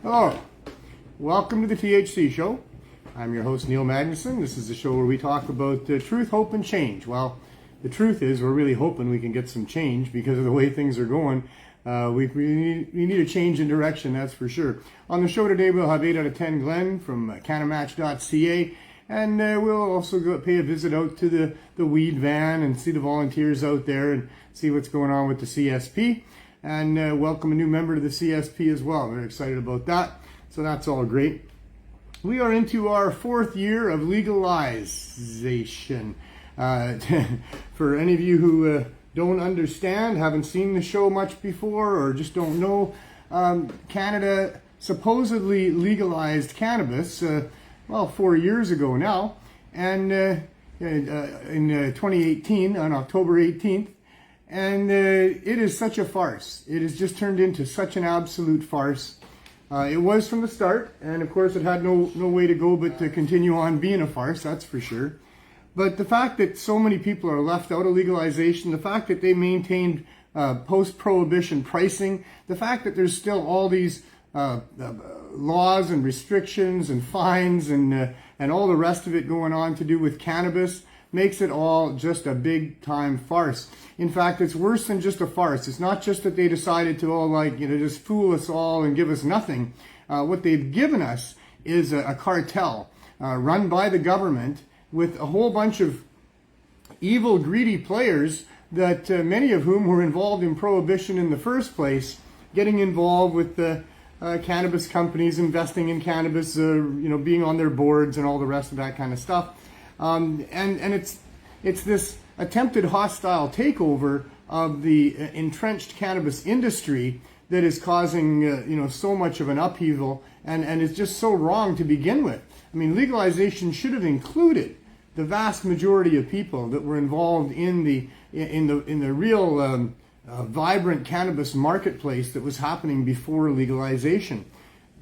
Hello, welcome to the THC Show. I'm your host, Neil Magnuson. This is the show where we talk about truth, hope, and change. Well, the truth is we're really hoping we can get some change because of the way things are going. We need a change in direction, that's for sure. On the show today, we'll have 8 out of 10 Glenn from Canamatch.ca, and we'll also go pay a visit out to the weed van and see the volunteers out there and see what's going on with the CSP. And welcome a new member to the CSP as well. Very excited about that. So that's all great. We are into our 4th year of legalization. For any of you who don't understand, haven't seen the show much before, or just don't know, Canada supposedly legalized cannabis, 4 years ago now. And in 2018, on October 18th, and it is such a farce. It has just turned into such an absolute farce. It was from the start, and of course it had no way to go but to continue on being a farce, that's for sure. But the fact that so many people are left out of legalization, the fact that they maintained post-prohibition pricing, the fact that there's still all these laws and restrictions and fines and all the rest of it going on to do with cannabis, makes it all just a big time farce. In fact, it's worse than just a farce. It's not just that they decided to just fool us all and give us nothing. What they've given us is a cartel run by the government with a whole bunch of evil, greedy players that many of whom were involved in prohibition in the first place, getting involved with the cannabis companies, investing in cannabis, being on their boards and all the rest of that kind of stuff. And it's this attempted hostile takeover of the entrenched cannabis industry that is causing so much of an upheaval, and it's just so wrong to begin with. I mean, legalization should have included the vast majority of people that were involved in the real vibrant cannabis marketplace that was happening before legalization.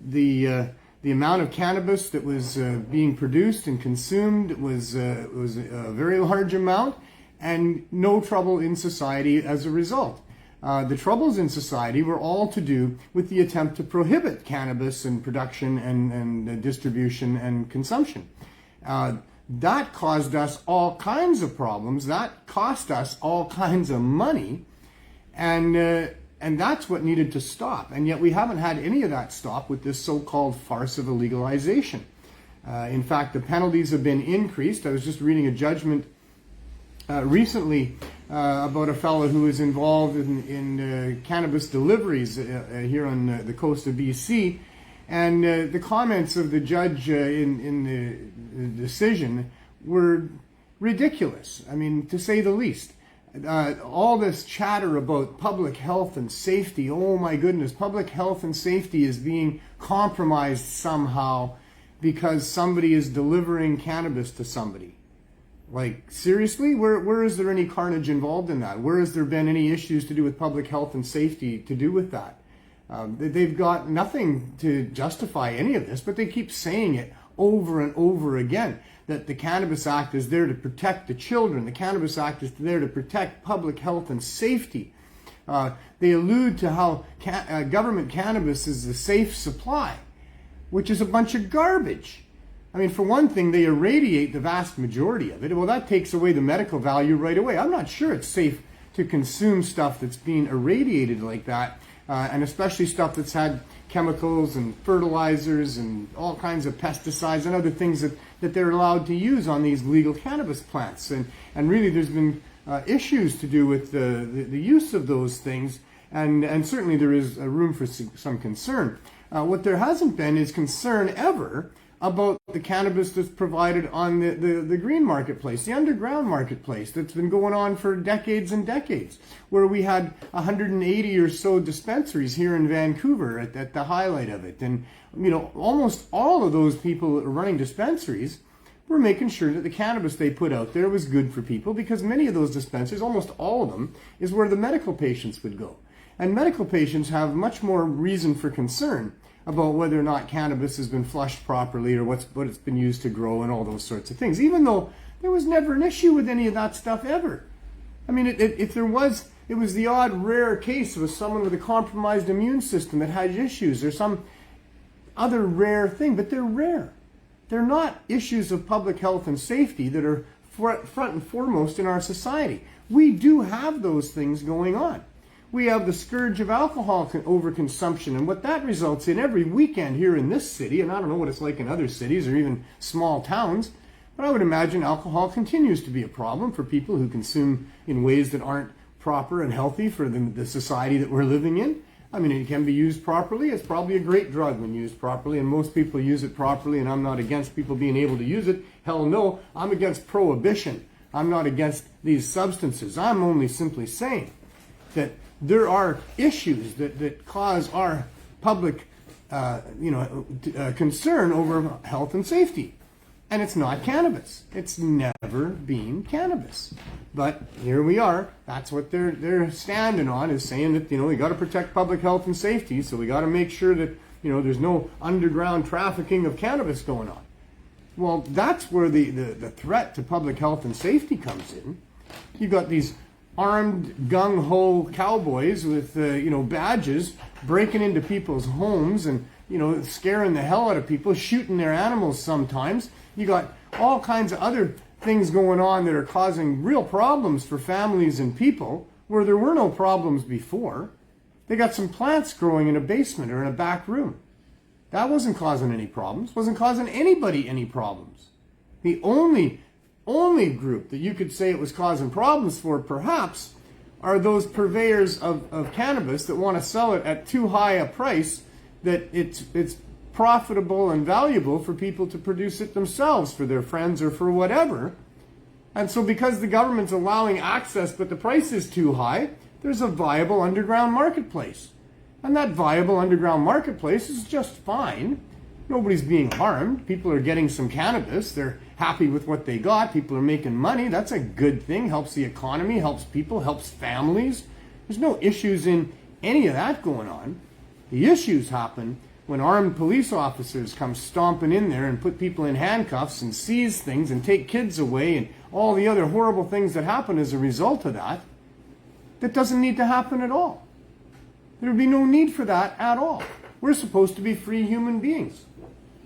The amount of cannabis that was being produced and consumed was a very large amount, and no trouble in society as a result. The troubles in society were all to do with the attempt to prohibit cannabis and production and distribution and consumption. That caused us all kinds of problems. That cost us all kinds of money, and that's what needed to stop. And yet we haven't had any of that stop with this so-called farce of a legalization. In fact, the penalties have been increased. I was just reading a judgment recently about a fellow who was involved in cannabis deliveries here on the coast of BC. And the comments of the judge in the decision were ridiculous, I mean, to say the least. All this chatter about public health and safety, oh my goodness, public health and safety is being compromised somehow because somebody is delivering cannabis to somebody. Like, seriously? Where is there any carnage involved in that? Where has there been any issues to do with public health and safety to do with that? They've got nothing to justify any of this, but they keep saying it over and over again, that the Cannabis Act is there to protect the children. The Cannabis Act is there to protect public health and safety. They allude to how government cannabis is a safe supply, which is a bunch of garbage. I mean, for one thing, they irradiate the vast majority of it. Well, that takes away the medical value right away. I'm not sure it's safe to consume stuff that's being irradiated like that, and especially stuff that's had chemicals and fertilizers and all kinds of pesticides and other things that they're allowed to use on these legal cannabis plants. And really there's been issues to do with the use of those things, and certainly there is a room for some concern. What there hasn't been is concern ever about the cannabis that's provided on the green marketplace, the underground marketplace that's been going on for decades and decades, where we had 180 or so dispensaries here in Vancouver at the highlight of it. And, almost all of those people running dispensaries were making sure that the cannabis they put out there was good for people, because many of those dispensaries, almost all of them, is where the medical patients would go. And medical patients have much more reason for concern about whether or not cannabis has been flushed properly or what it's been used to grow and all those sorts of things, even though there was never an issue with any of that stuff ever. I mean, if there was, it was the odd rare case of someone with a compromised immune system that had issues, or some other rare thing, but they're rare. They're not issues of public health and safety that are front and foremost in our society. We do have those things going on. We have the scourge of alcohol overconsumption, and what that results in every weekend here in this city, and I don't know what it's like in other cities or even small towns, but I would imagine alcohol continues to be a problem for people who consume in ways that aren't proper and healthy for the society that we're living in. I mean, it can be used properly. It's probably a great drug when used properly, and most people use it properly, and I'm not against people being able to use it. Hell no, I'm against prohibition. I'm not against these substances. I'm only simply saying that there are issues that cause our public concern over health and safety. And it's not cannabis. It's never been cannabis. But here we are. That's what they're standing on, is saying that, we got to protect public health and safety, so we got to make sure that, there's no underground trafficking of cannabis going on. Well, that's where the threat to public health and safety comes in. You've got these armed, gung-ho cowboys with, badges breaking into people's homes and, scaring the hell out of people, shooting their animals sometimes. You got all kinds of other things going on that are causing real problems for families and people where there were no problems before. They got some plants growing in a basement or in a back room. That wasn't causing any problems, wasn't causing anybody any problems. The only group that you could say it was causing problems for, perhaps, are those purveyors of cannabis that want to sell it at too high a price that it's profitable and valuable for people to produce it themselves for their friends or for whatever. And so because the government's allowing access but the price is too high, there's a viable underground marketplace. And that viable underground marketplace is just fine. Nobody's being harmed. People are getting some cannabis. They're happy with what they got. People are making money. That's a good thing. Helps the economy, helps people, helps families. There's no issues in any of that going on. The issues happen when armed police officers come stomping in there and put people in handcuffs and seize things and take kids away and all the other horrible things that happen as a result of that. That doesn't need to happen at all. There would be no need for that at all. We're supposed to be free human beings.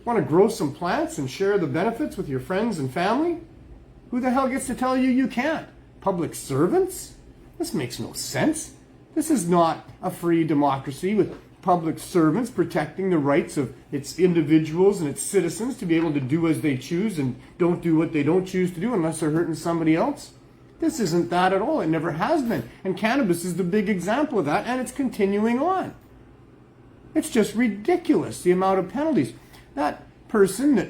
Want to grow some plants and share the benefits with your friends and family? Who the hell gets to tell you you can't? Public servants? This makes no sense. This is not a free democracy with public servants protecting the rights of its individuals and its citizens to be able to do as they choose and don't do what they don't choose to do unless they're hurting somebody else. This isn't that at all. It never has been. And cannabis is the big example of that, and it's continuing on. It's just ridiculous, the amount of penalties. That person that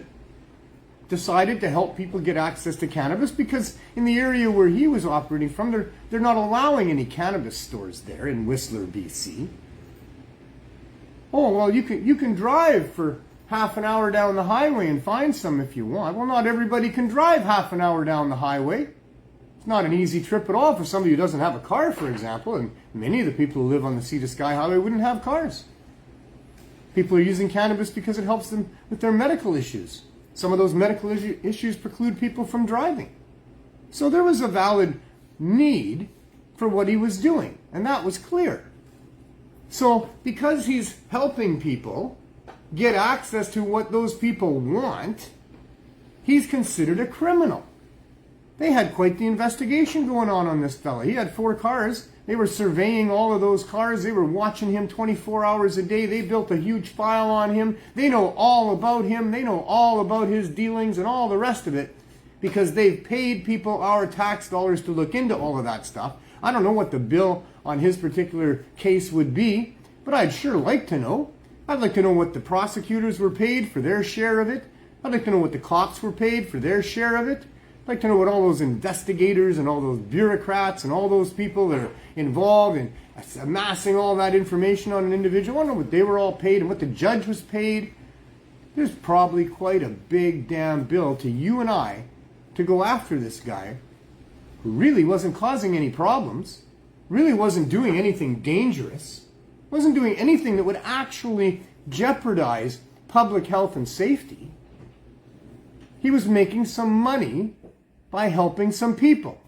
decided to help people get access to cannabis, because in the area where he was operating from, they're not allowing any cannabis stores there in Whistler, BC. Oh, well, you can drive for half an hour down the highway and find some if you want. Well, not everybody can drive half an hour down the highway. It's not an easy trip at all for somebody who doesn't have a car, for example, and many of the people who live on the Sea to Sky Highway wouldn't have cars. People are using cannabis because it helps them with their medical issues. Some of those medical issues preclude people from driving. So there was a valid need for what he was doing, and that was clear. So because he's helping people get access to what those people want, he's considered a criminal. They had quite the investigation going on this fella. He had 4 cars. They were surveying all of those cars. They were watching him 24 hours a day. They built a huge file on him. They know all about him. They know all about his dealings and all the rest of it because they've paid people our tax dollars to look into all of that stuff. I don't know what the bill on his particular case would be, but I'd sure like to know. I'd like to know what the prosecutors were paid for their share of it. I'd like to know what the cops were paid for their share of it. I'd like to know what all those investigators and all those bureaucrats and all those people that are involved in amassing all that information on an individual. I don't know what they were all paid and what the judge was paid. There's probably quite a big damn bill to you and I to go after this guy who really wasn't causing any problems, really wasn't doing anything dangerous, wasn't doing anything that would actually jeopardize public health and safety. He was making some money by helping some people.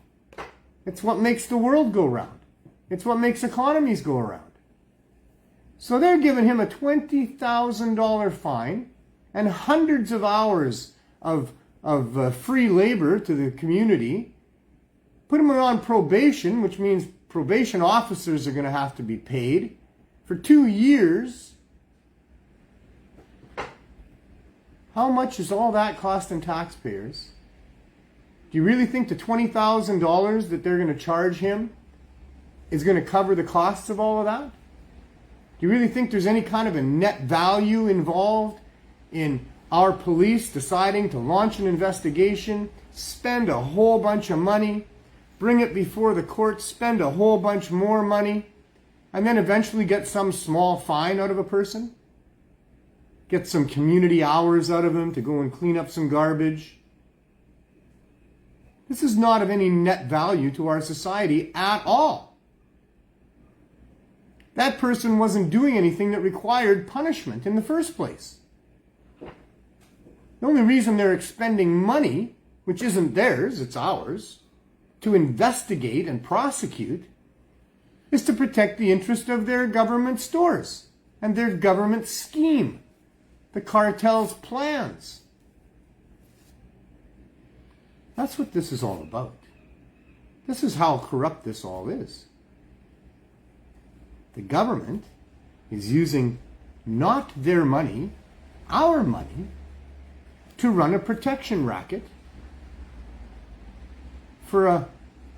It's what makes the world go round. It's what makes economies go around. So they're giving him a $20,000 fine and hundreds of hours of free labor to the community. Put him on probation, which means probation officers are going to have to be paid for 2 years. How much is all that costing taxpayers? Do you really think the $20,000 that they're going to charge him is going to cover the costs of all of that? Do you really think there's any kind of a net value involved in our police deciding to launch an investigation, spend a whole bunch of money, bring it before the court, spend a whole bunch more money, and then eventually get some small fine out of a person? Get some community hours out of him to go and clean up some garbage? This is not of any net value to our society at all. That person wasn't doing anything that required punishment in the first place. The only reason they're expending money, which isn't theirs, it's ours, to investigate and prosecute, is to protect the interest of their government stores and their government scheme, the cartel's plans. That's what this is all about. This is how corrupt this all is. The government is using not their money, our money, to run a protection racket for an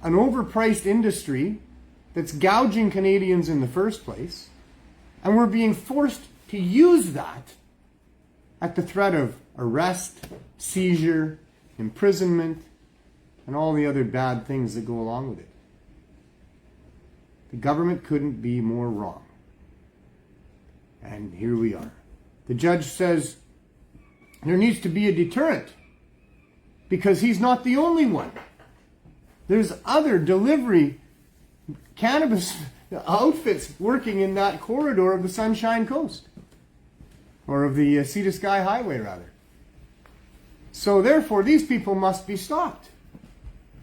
overpriced industry that's gouging Canadians in the first place, and we're being forced to use that at the threat of arrest, seizure, imprisonment, and all the other bad things that go along with it. The government couldn't be more wrong. And here we are. The judge says there needs to be a deterrent because he's not the only one. There's other delivery cannabis outfits working in that corridor of the Sunshine Coast, or of the Sea to Sky Highway, rather. So therefore, these people must be stopped.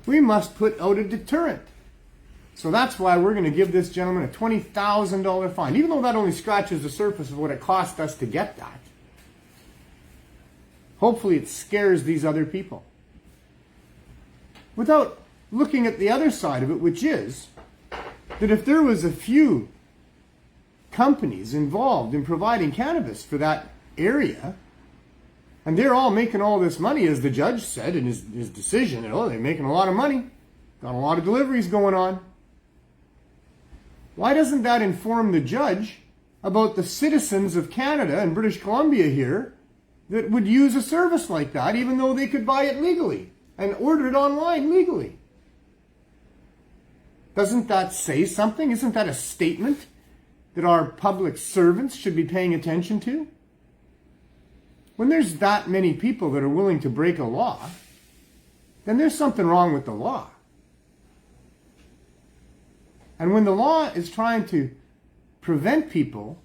We must put out a deterrent. So that's why we're going to give this gentleman a $20,000 fine, even though that only scratches the surface of what it cost us to get that. Hopefully it scares these other people. Without looking at the other side of it, which is that if there was a few companies involved in providing cannabis for that area, and they're all making all this money, as the judge said in his decision, they're making a lot of money, got a lot of deliveries going on. Why doesn't that inform the judge about the citizens of Canada and British Columbia here that would use a service like that, even though they could buy it legally and order it online legally? Doesn't that say something? Isn't that a statement that our public servants should be paying attention to? When there's that many people that are willing to break a law, then there's something wrong with the law. And when the law is trying to prevent people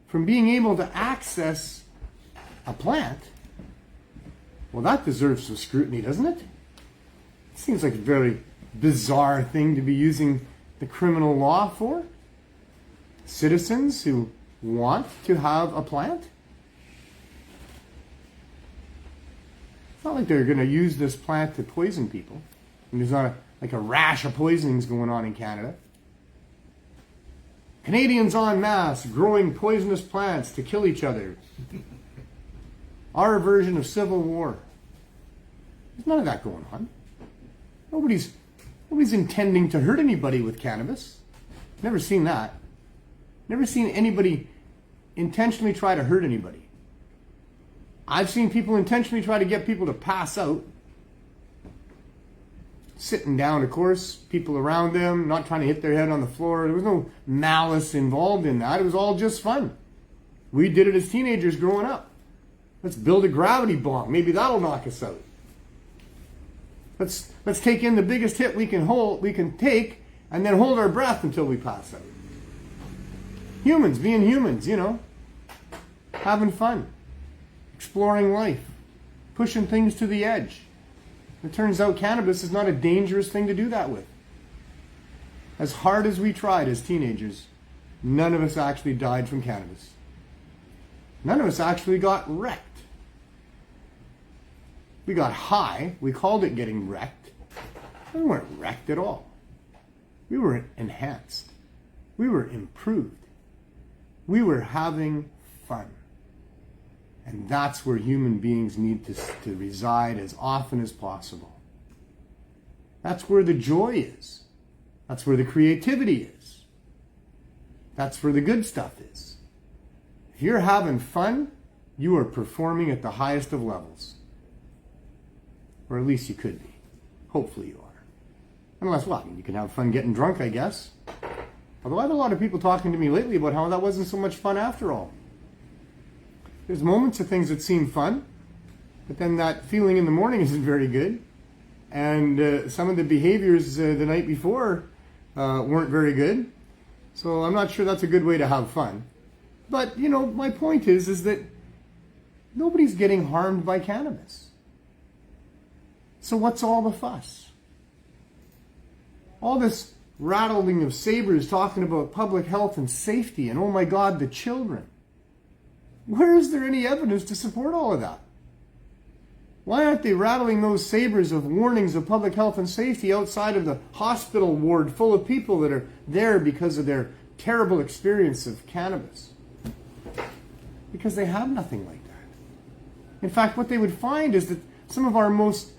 from being able to access a plant, well, that deserves some scrutiny, doesn't it? It seems like a very bizarre thing to be using the criminal law for. Citizens who want to have a plant. It's not like they're going to use this plant to poison people. And there's not like a rash of poisonings going on in Canada. Canadians en masse growing poisonous plants to kill each other. Our version of civil war. There's none of that going on. Nobody's intending to hurt anybody with cannabis. Never seen that. Never seen anybody intentionally try to hurt anybody. I've seen people intentionally try to get people to pass out. Sitting down, of course, people around them, not trying to hit their head on the floor. There was no malice involved in that. It was all just fun. We did it as teenagers growing up. Let's build a gravity bomb. Maybe that'll knock us out. Let's take in the biggest hit we can take, and then hold our breath until we pass out. Humans being humans, having fun, exploring life, pushing things to the edge. It turns out cannabis is not a dangerous thing to do that with. As hard as we tried as teenagers, none of us actually died from cannabis. None of us actually got wrecked. We got high. We called it getting wrecked. We weren't wrecked at all. We were enhanced. We were improved. We were having fun. And that's where human beings need to reside as often as possible. That's where the joy is. That's where the creativity is. That's where the good stuff is. If you're having fun, you are performing at the highest of levels. Or at least you could be. Hopefully you are. Unless, well, I mean, you can have fun getting drunk, I guess. Although I have a lot of people talking to me lately about how that wasn't so much fun after all. There's moments of things that seem fun, but then that feeling in the morning isn't very good. And some of the behaviors the night before weren't very good. So I'm not sure that's a good way to have fun. But, you know, my point is that nobody's getting harmed by cannabis. So what's all the fuss? All this rattling of sabers talking about public health and safety and, oh my God, the children. Where is there any evidence to support all of that? Why aren't they rattling those sabers of warnings of public health and safety outside of the hospital ward full of people that are there because of their terrible experience of cannabis? Because they have nothing like that. In fact, what they would find is that some of our most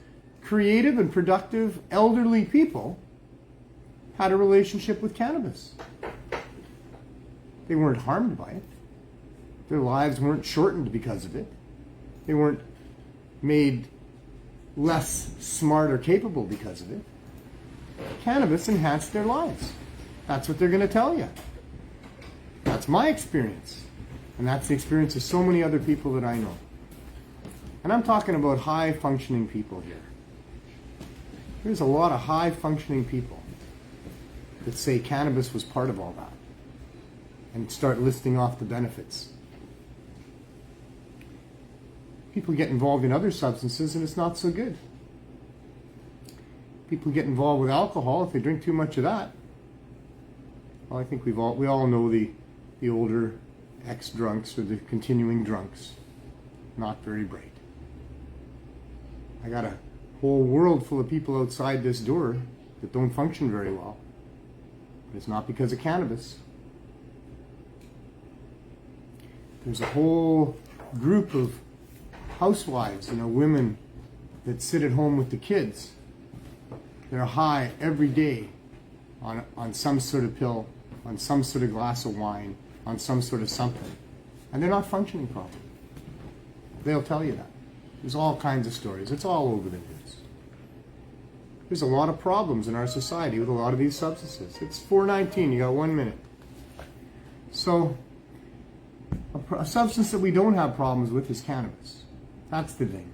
creative and productive elderly people had a relationship with cannabis. They weren't harmed by it. Their lives weren't shortened because of it. They weren't made less smart or capable because of it. Cannabis enhanced their lives. That's what they're going to tell you. That's my experience. And that's the experience of so many other people that I know. And I'm talking about high-functioning people here. There's a lot of high-functioning people that say cannabis was part of all that and start listing off the benefits. People get involved in other substances and it's not so good. People get involved with alcohol if they drink too much of that. Well, I think we all know the older ex-drunks or the continuing drunks. Not very bright. I got a whole world full of people outside this door that don't function very well. But it's not because of cannabis. There's a whole group of housewives, women that sit at home with the kids. They're high every day on some sort of pill, on some sort of glass of wine, on some sort of something. And they're not functioning properly. They'll tell you that. There's all kinds of stories. It's all over the news. There's a lot of problems in our society with a lot of these substances. It's 4:19. You got 1 minute. So, a substance that we don't have problems with is cannabis. That's the thing.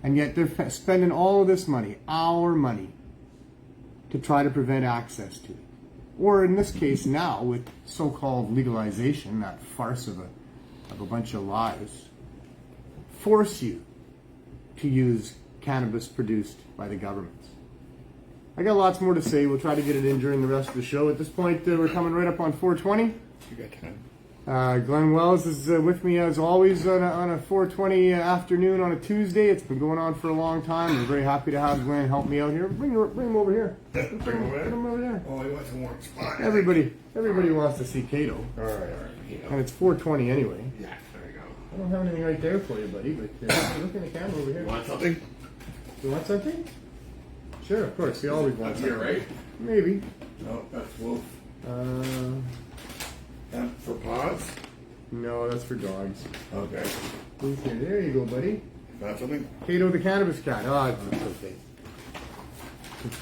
And yet they're spending all of this money, our money, to try to prevent access to it. Or in this case now, with so-called legalization, that farce of a bunch of lies, force you to use cannabis produced by the government. I got lots more to say. We'll try to get it in during the rest of the show. At this point, we're coming right up on 4:20. You got time. Glenn Wells is with me as always on a 4:20 afternoon on a Tuesday. It's been going on for a long time. I'm very happy to have Glenn help me out here. Bring him over here. Bring him over there. Oh, he wants a warm spot. Everybody wants to see Cato. All right. And it's 4:20 anyway. Yeah, there you go. I don't have anything right there for you, buddy, but look in the camera over here. You want something? You want something? Sure, of course. We always want something. Here, right? Maybe. No, that's wolf. And for paws? No, that's for dogs. Okay. Who's here? There you go, buddy. Got something? Cato the cannabis cat. Oh, that's okay.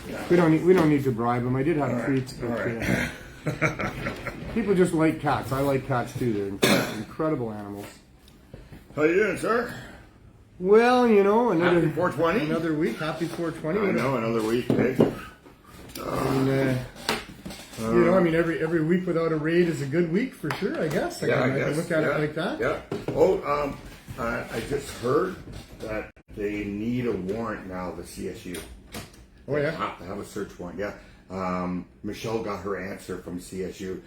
Yeah. We don't need to bribe him. I did have treats, but right. People just like cats. I like cats too. They're incredible animals. How you doing, sir? Well, another Happy 420? Another week. Happy 420. I know, another week, eh? And, every week without a raid is a good week for sure, I guess. I can look at it like that. Yeah. Oh, I just heard that they need a warrant now, the CSU. Oh, yeah? They have to have a search warrant, yeah. Michelle got her answer from CSU.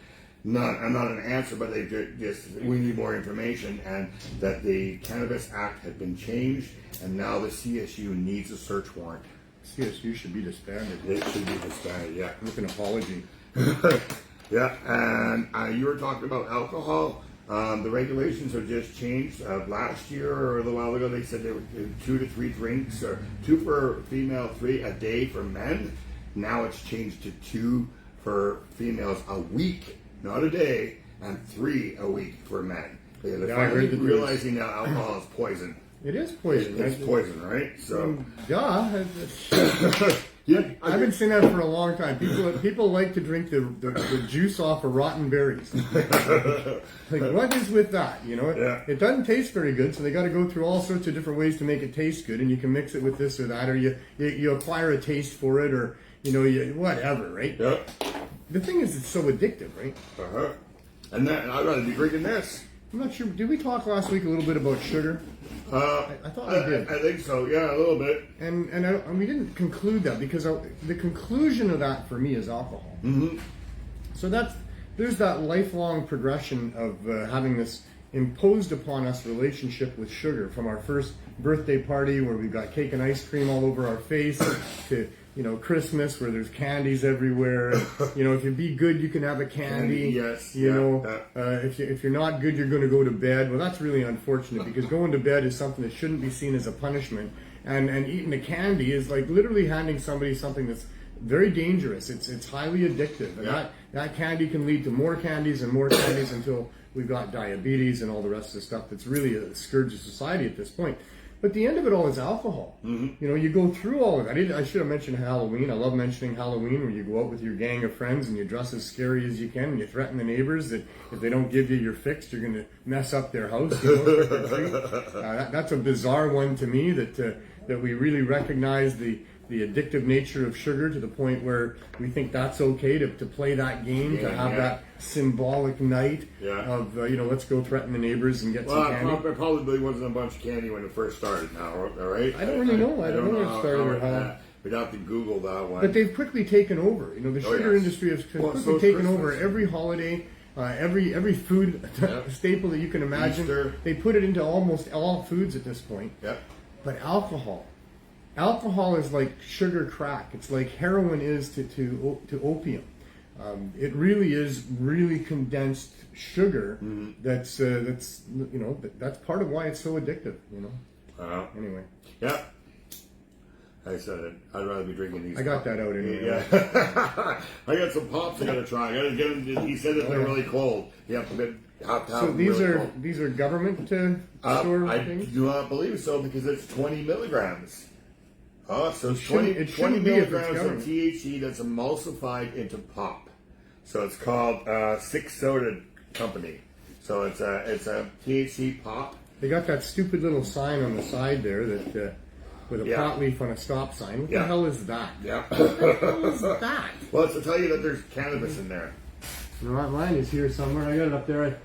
not an answer, but they just we need more information, and that the Cannabis Act had been changed, and now the CSU needs a search warrant. CSU should be disbanded. It should be disbanded. Yeah. With an apology. Yeah, and you were talking about alcohol. The regulations have just changed. Last year or a little while ago, they said they were 2 to 3 drinks, or 2 for female, 3 a day for men. Now it's changed to 2 for females a week, not a day, and 3 a week for men. They're finally realizing now alcohol is poison. It is poison. It's poison, right? So, yeah. yeah, I've been saying that for a long time. People like to drink the juice off of rotten berries. Like, what is with that? You know, it doesn't taste very good, so they got to go through all sorts of different ways to make it taste good. And you can mix it with this or that, or you acquire a taste for it, or whatever, right? Yeah. The thing is, it's so addictive, right? And then I'd rather be drinking this. I'm not sure. Did we talk last week a little bit about sugar? I thought we did. I think so. Yeah, a little bit. And we didn't conclude that, because the conclusion of that for me is alcohol. Mm-hmm. So there's that lifelong progression of having this imposed upon us relationship with sugar, from our first birthday party where we've got cake and ice cream all over our face, to Christmas where there's candies everywhere. If you be good, you can have a candy. Yes. If you're not good, you're going to go to bed. Well, that's really unfortunate, because going to bed is something that shouldn't be seen as a punishment. And eating a candy is like literally handing somebody something that's very dangerous. It's highly addictive. And that candy can lead to more candies and more candies until we've got diabetes and all the rest of the stuff that's really a scourge of society at this point. But the end of it all is alcohol. Mm-hmm. You go through all of that. I should have mentioned Halloween. I love mentioning Halloween, where you go out with your gang of friends and you dress as scary as you can, and you threaten the neighbors that if they don't give you your fix, you're going to mess up their house. That's a bizarre one to me, that we really recognize the addictive nature of sugar to the point where we think that's okay to play that game, to have that symbolic night of, let's go threaten the neighbors and get some candy. Well, it probably wasn't a bunch of candy when it first started now, all right? I don't really know. I don't know where it started or how. We'd have to Google that one. But they've quickly taken over. The sugar industry has quickly taken over every holiday. Every food staple that you can imagine. Easter. They put it into almost all foods at this point. Yep. But alcohol is like sugar crack. It's like heroin is to opium. It really is really condensed sugar. Mm-hmm. That's part of why it's so addictive. Anyway. Yeah. I said it. I'd rather be drinking these. I got that out anyway. Yeah. I got some pops I got to try. I got to get them. He said that they're really cold. You have to have so them these really are cold. These are government store things? I do not believe so, because it's 20 milligrams. Oh, so it's 20 20 milligrams of THC that's emulsified into pop. So it's called Six Soda Company. So it's a THC pop. They got that stupid little sign on the side there that with a pot leaf on a stop sign. What the hell is that? Yeah. What the hell is that? Well, it's to tell you that there's cannabis in there. Mine is here somewhere. I got it up there.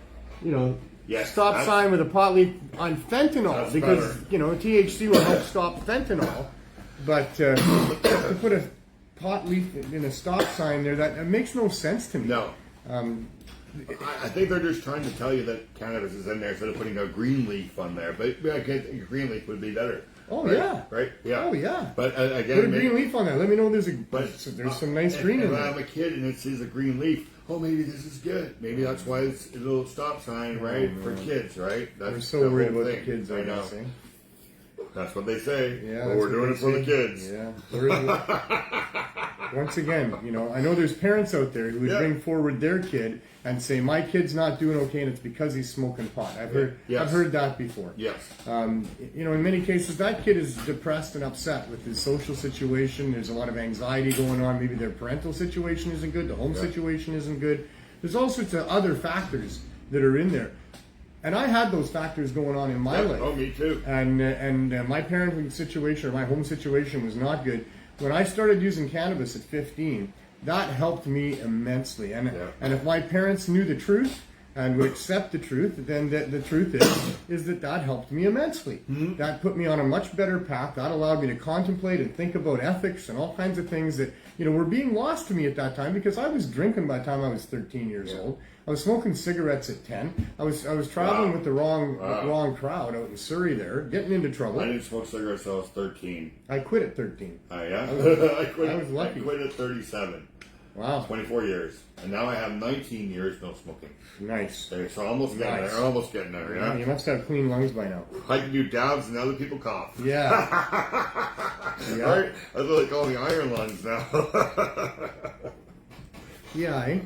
Yes, stop sign with a pot leaf on fentanyl, because better. THC will help stop fentanyl. But to put a pot leaf in a stop sign there, that makes no sense to me. No. I think they're just trying to tell you that cannabis is in there instead of putting a green leaf on there. But I think a green leaf would be better. Oh, right? yeah. Right? Yeah. Oh, yeah. But again, put a green leaf on there. Let me know there's some nice green in there. If I'm a kid and it sees a green leaf, maybe this is good. Maybe that's why it's a little stop sign, right? For kids, right? We're so worried about the kids, I know. That's what they say. Yeah, we're doing it for the kids. Yeah. Once again, I know there's parents out there who would bring forward their kid and say, "My kid's not doing okay, and it's because he's smoking pot." I've heard that before. Yes. In many cases, that kid is depressed and upset with his social situation. There's a lot of anxiety going on. Maybe their parental situation isn't good. The home situation isn't good. There's all sorts of other factors that are in there. And I had those factors going on in my life. Oh, me too. And my parenting situation, or my home situation, was not good. When I started using cannabis at 15, that helped me immensely. And if my parents knew the truth, and would accept the truth, then the truth is that helped me immensely. That put me on a much better path. That allowed me to contemplate and think about ethics and all kinds of things that were being lost to me at that time, because I was drinking by the time I was 13 years old. I was smoking cigarettes at 10. I was traveling with the wrong crowd out in Surrey there, getting into trouble. I didn't smoke cigarettes until I was 13. I quit at 13. Oh, yeah? I was lucky. I quit at 37. Wow. 24 years. And now I have 19 years no smoking. Nice. Okay, so almost getting there. Almost getting there, yeah? You must have clean lungs by now. I can do dabs and other people cough. Yeah. Right? That's what they call me, iron lungs now. Yeah, eh?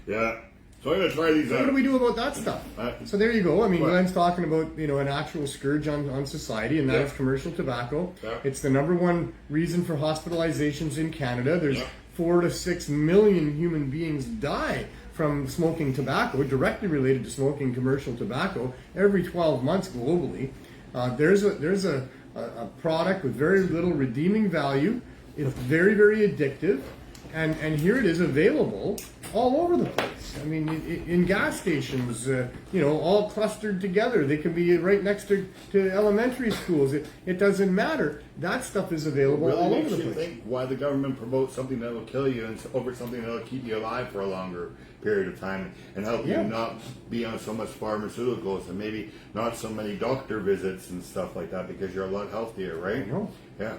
Yeah. So I'm going to try these out. What do we do about that stuff? So there you go. I mean, Glenn's talking about, an actual scourge on society, and that is commercial tobacco. Yeah. It's the number one reason for hospitalizations in Canada. There's 4 to 6 million human beings die from smoking tobacco, directly related to smoking commercial tobacco, every 12 months globally. There's a product with very little redeeming value. It's very, very addictive. And here it is available all over the place. I mean, in gas stations, all clustered together. They can be right next to elementary schools. It doesn't matter. That stuff is available all over the place. Really think why the government promotes something that will kill you over something that will keep you alive for a longer period of time and help you not be on so much pharmaceuticals and maybe not so many doctor visits and stuff like that, because you're a lot healthier, right? I know. Yeah.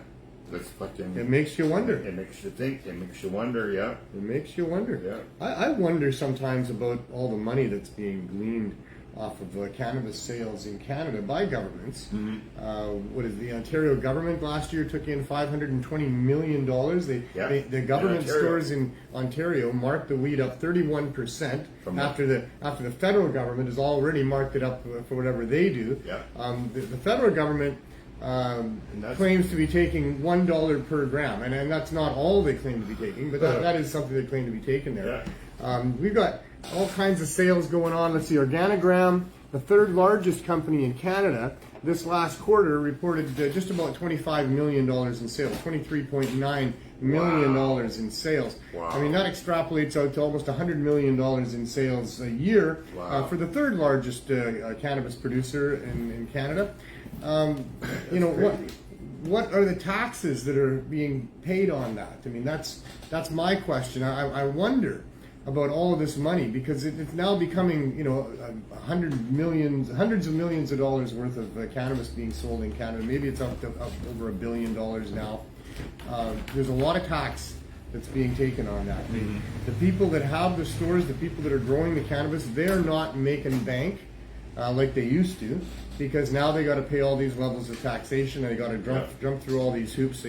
That's fucking... It makes you wonder. It makes you think. It makes you wonder, yeah. It makes you wonder. Yeah. I wonder sometimes about all the money that's being gleaned off of cannabis sales in Canada by governments. What is the Ontario government last year took in $520 million. The government stores in Ontario marked the weed up 31% after the federal government has already marked it up for whatever they do. Yeah. The federal government claims to be taking $1 per gram, and that's not all they claim to be taking, but that is something they claim to be taking there. Yeah. We've got all kinds of sales going on. Let's see, Organigram, the third largest company in Canada, this last quarter reported just about $25 million in sales, $23.9 million in sales. Wow. I mean, that extrapolates out to almost $100 million in sales a year for the third largest cannabis producer in Canada. What are the taxes that are being paid on that? I mean, that's my question. I wonder about all of this money, because it's now becoming, hundreds of millions of dollars worth of cannabis being sold in Canada. Maybe it's up over $1 billion now. There's a lot of tax that's being taken on that. The people that have the stores, the people that are growing the cannabis, they're not making bank like they used to, because now they got to pay all these levels of taxation, and they got to jump through all these hoops.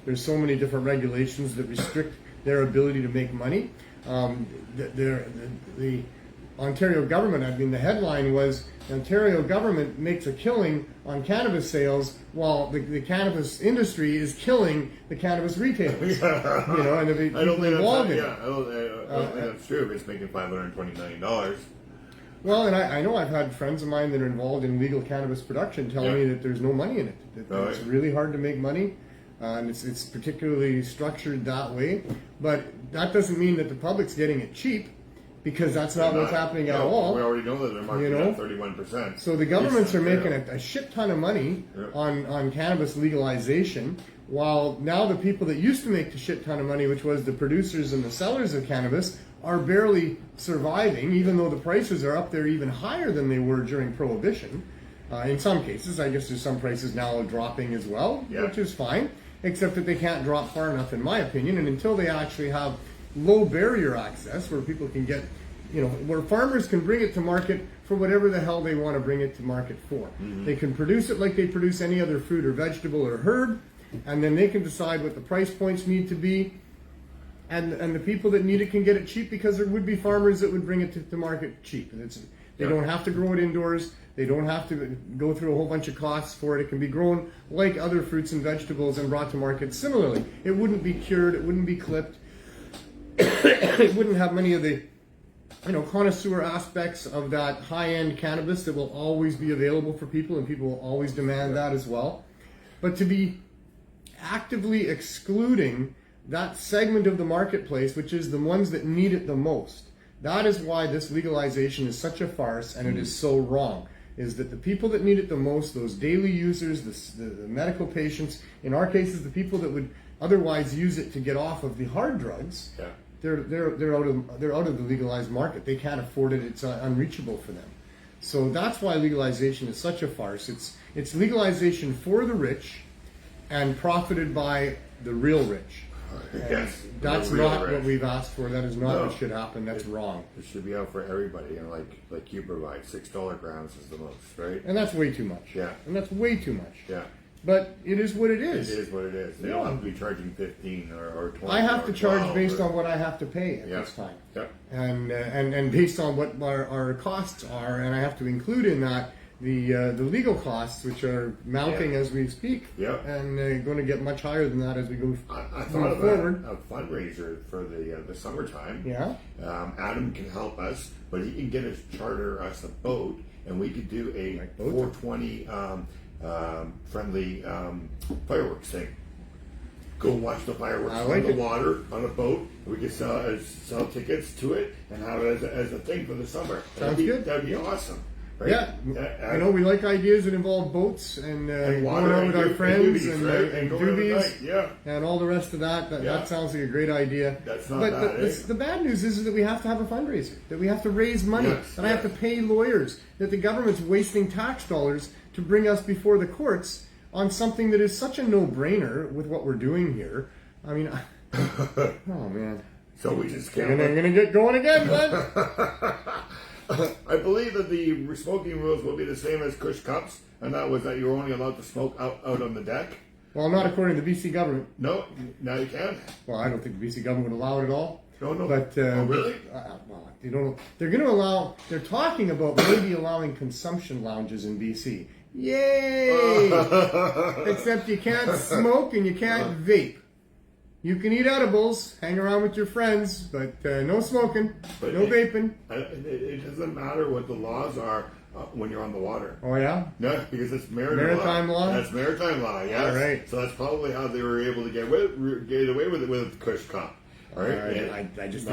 There's so many different regulations that restrict their ability to make money. The Ontario government, I mean, the headline was, the Ontario government makes a killing on cannabis sales while the cannabis industry is killing the cannabis retailers. And the I don't think involved in it. I don't think that's true. It's making $520 million. Well, and I know I've had friends of mine that are involved in legal cannabis production tell me that there's no money in it. That it's really hard to make money, and it's particularly structured that way. But that doesn't mean that the public's getting it cheap, because that's not what's happening at all. We already know that they're marking at 31%. So the governments are making a shit ton of money on cannabis legalization, while now the people that used to make the shit ton of money, which was the producers and the sellers of cannabis, are barely surviving, even though the prices are up there even higher than they were during Prohibition. In some cases, I guess there's some prices now dropping as well, which is fine, except that they can't drop far enough, in my opinion, and until they actually have low barrier access where people can get, where farmers can bring it to market for whatever the hell they want to bring it to market for. They can produce it like they produce any other fruit or vegetable or herb, and then they can decide what the price points need to be. And the people that need it can get it cheap, because there would be farmers that would bring it to market cheap. They don't have to grow it indoors. They don't have to go through a whole bunch of costs for it. It can be grown like other fruits and vegetables and brought to market similarly. It wouldn't be cured. It wouldn't be clipped. It wouldn't have many of the connoisseur aspects of that high-end cannabis that will always be available for people, and people will always demand that as well. But to be actively excluding that segment of the marketplace, which is the ones that need it the most, That is why this legalization is such a farce, and it is so wrong. Is that the people that need it the most, those daily users, the medical patients, in our cases, the people that would otherwise use it to get off of the hard drugs, they're out of the legalized market. They can't afford it. It's unreachable for them. So that's why legalization is such a farce. It's legalization for the rich and profited by the real rich. Yes, That's not what we've asked for. That is not what should happen. That's wrong. It should be out for everybody, and like you provide, $6 grams is the most, right? And that's way too much. Yeah. And that's way too much. Yeah. But it is what it is. It is what it is. They don't have to be charging 15 or 20. I have to charge based on what I have to pay at this time. Yeah. And based on what our costs are, and I have to include in that the legal costs, which are mounting as we speak, and going to get much higher than that as we go I thought of forward. A fundraiser for the summertime. Yeah. Adam can help us, but he can get us charter us a boat, and we could do a 420 friendly fireworks thing. Go watch the fireworks on the water on a boat. We could sell tickets to it and have it as a thing for the summer. Sounds good. That'd be awesome. Right? Yeah, I know we like ideas that involve boats and water going out with our friends and doobies, and all the rest of that. That sounds like a great idea. That's not bad. The bad news is that we have to have a fundraiser, that we have to raise money, that I have to pay lawyers, that the government's wasting tax dollars to bring us before the courts on something that is such a no-brainer with what we're doing here. I mean, oh man. So we just can't. I'm gonna get going again, bud. I believe that the smoking rules will be the same as Kush Cups, and that was that you're only allowed to smoke out on the deck. Well, not according to the BC government. No, now you can. Well, I don't think the BC government would allow it at all. No. But really? Well, they don't. They're going to allow. They're talking about maybe allowing consumption lounges in BC. Yay! Except you can't smoke and you can't vape. You can eat edibles, hang around with your friends, but no smoking, no vaping. It doesn't matter what the laws are when you're on the water. Oh, yeah? No, because it's maritime law. That's maritime law, yes. All right. So that's probably how they were able to get away with it with Kush Cup. All right. I just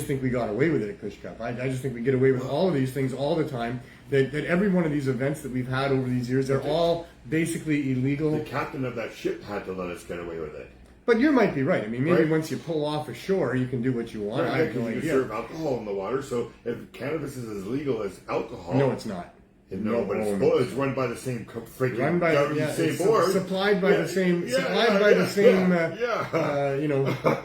think we got away with it at Kush Cup. I just think we get away with all of these things all the time. That every one of these events that we've had over these years, they're all basically illegal. The captain of that ship had to let us get away with it. But you might be right. I mean, maybe once you pull off ashore, you can do what you want. I have no idea. You can serve alcohol in the water, so if cannabis is as legal as alcohol... No, it's not. No, but it's run by the same freaking government, same board. Supplied by the same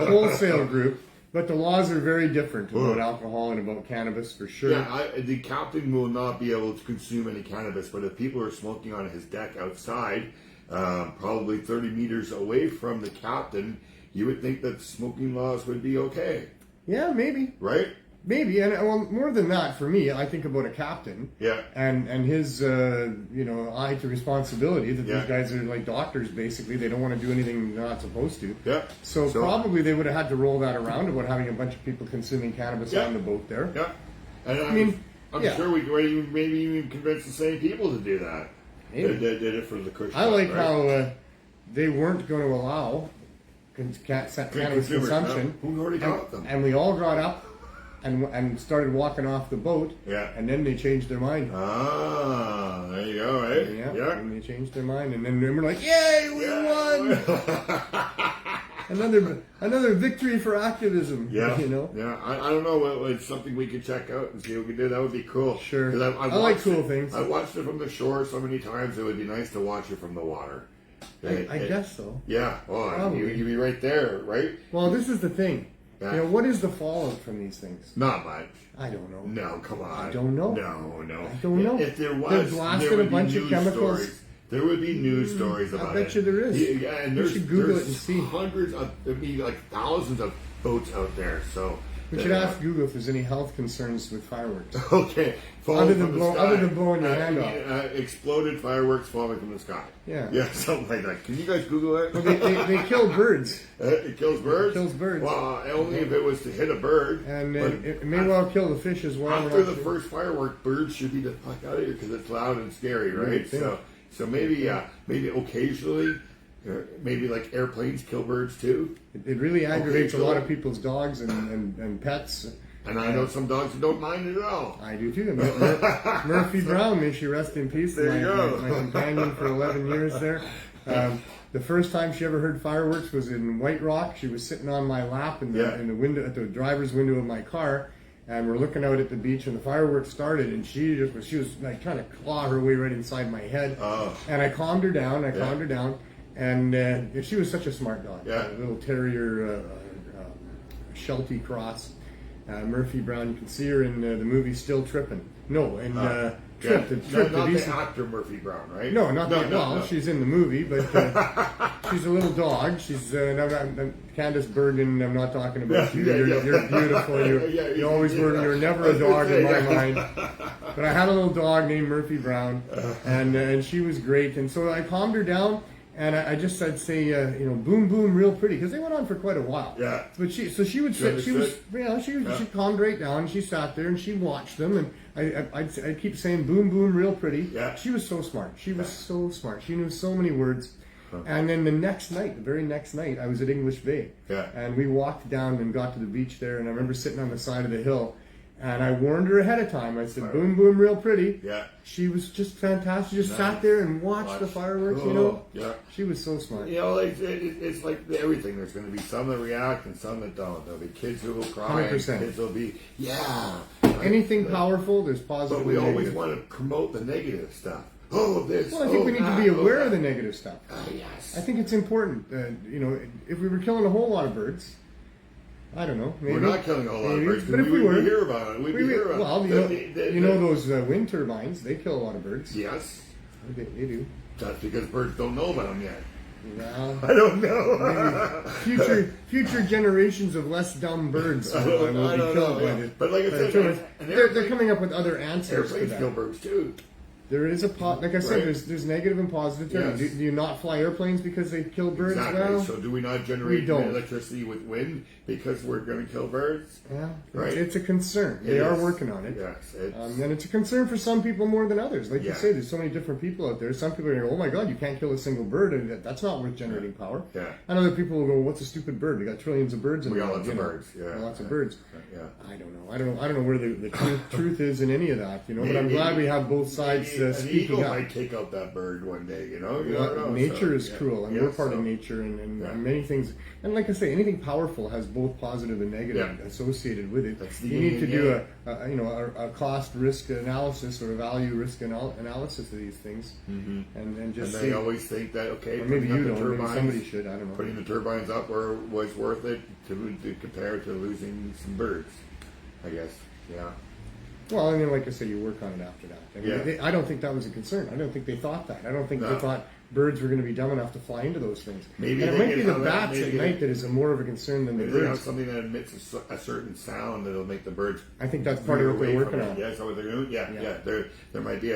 wholesale group. But the laws are very different about alcohol and about cannabis, for sure. Yeah, the captain will not be able to consume any cannabis, but if people are smoking on his deck outside, probably 30 meters away from the captain, you would think that smoking laws would be okay. Yeah, maybe. Right? Maybe, and well, more than that, for me, I think about a captain. Yeah. And his, eye to responsibility that these guys are like doctors, basically. They don't want to do anything they're not supposed to. Yeah. So probably they would have had to roll that around about having a bunch of people consuming cannabis on the boat there. Yeah. And I'm sure we could maybe even convince the same people to do that. They did it for the Kush. I like how they weren't going to allow cannabis consumption. Who already got them? And we all got up and started walking off the boat. Yeah. And then they changed their mind. Ah, there you go, right? Yeah. And they changed their mind, and then we're like, "Yay, we won!" Another victory for activism. Yeah. You know. Yeah. I don't know. It's something we could check out and see what we did. That would be cool. Sure. Because I like cool things. I watched it from the shore so many times. It would be nice to watch it from the water. I guess so. Yeah. Well, you'd be right there, right? Well, this is the thing. Yeah. You know, what is the fallout from these things? Not much. I don't know. No, come on. I don't know. No. I don't know. If there was, they blasted a bunch of chemicals. Stories. There would be news stories about it. I bet you there is. Yeah, and you should Google it and see. There'd be like thousands of boats out there. So we should ask Google if there's any health concerns with fireworks. Okay. Other than blowing your hand off. Exploded fireworks falling from the sky. Yeah. Yeah, something like that. Can you guys Google it? Well, they kill birds. It kills birds? It kills birds. Well, only if it was to hit a bird. And it may well kill the fish as well. After the first firework, birds should be the fuck out of here because it's loud and scary, right? So maybe occasionally, maybe like airplanes kill birds too. It really aggravates a lot of people's dogs and pets. And I know some dogs who don't mind it at all. I do too. Murphy Brown, may she rest in peace. There you go. My companion for 11 years there. The first time she ever heard fireworks was in White Rock. She was sitting on my lap in the window, at the driver's window of my car, and we're looking out at the beach, and the fireworks started, and she was like trying to claw her way right inside my head. Oh. And I calmed her down. And she was such a smart dog. Yeah. A little terrier, Sheltie cross. Murphy Brown, you can see her in the movie Still Trippin'. No, in Tripped. Not the actor Murphy Brown, right? No, no. She's in the movie, but she's a little dog. She's Candace Bergen. I'm not talking about you. You're beautiful. You always were. You're never a dog in my mind. But I had a little dog named Murphy Brown, and she was great. And so I calmed her down. And I just said, boom, boom, real pretty, because they went on for quite a while. Yeah. But she would sit. She calmed right down. She sat there and she watched them, and I'd keep saying, boom, boom, real pretty. Yeah. She was so smart. She was so smart. She knew so many words. And then the very next night, I was at English Bay. Yeah. And we walked down and got to the beach there, and I remember sitting on the side of the hill. And I warned her ahead of time. I said, boom, boom, real pretty. Yeah. She was just fantastic. She just sat there and watched the fireworks, cool. Yeah. She was so smart. It's like everything. There's going to be some that react and some that don't. There'll be kids who will cry. 100%. And kids will be, Anything powerful, there's positive But we and always negative. want to promote the negative stuff. Oh, this. Well, I think we need to be aware of the negative stuff. Yes. I think it's important. If we were killing a whole lot of birds, I don't know. Maybe. We're not killing a whole lot of birds. But if we were, we hear about it. We hear about it. Those wind turbines, they kill a lot of birds. Yes. They do. That's because birds don't know about them yet. Well, I don't know. future generations of less dumb birds will be killed by it. But like I said, they're coming up with other answers to airplanes that. kill birds too. There is like I said, Right. there's negative and positive. Yes. Do you not fly airplanes because they kill birds? Exactly. Well, So do we not generate we don't. electricity with wind because we're going to kill birds? Yeah, Right. It's a concern. They are working on it. Yes. And it's a concern for some people more than others. Like you Yeah. say, there's so many different people out there. Some people are going, oh my God, you can't kill a single bird. And that's not worth generating power. Yeah. And other people will go, what's a stupid bird? We got trillions of birds in We the got world. lots of birds. Yeah. Lots of birds. Yeah. I don't know. I don't know where the truth is in any of that. But I'm glad we have both sides An speaking eagle up. might take out that bird one day. You don't know. Nature is So, cruel, and yeah, we're part of so- nature, and many things. And like I say, anything powerful has both positive and negative associated with it. That's the You need to yin do and a cost risk analysis or a value risk analysis of these things, and just And see. they always think that Or maybe you don't. Maybe turbines, somebody should. I don't know. putting the turbines up was worth it to compare to losing some birds. I guess. Yeah. Well, I mean, like I say, you work on it after that. I mean, I don't think that was a concern. I don't think they thought that. I don't think they thought birds were going to be dumb enough to fly into those things. Maybe and it they might be get the how that- bats maybe at night that is more of a concern than the Maybe they have birds. something that emits a certain sound that'll make the birds. I think that's part of what they're veer working away on. from it. Yeah, is that what they're doing? Yeah. There might be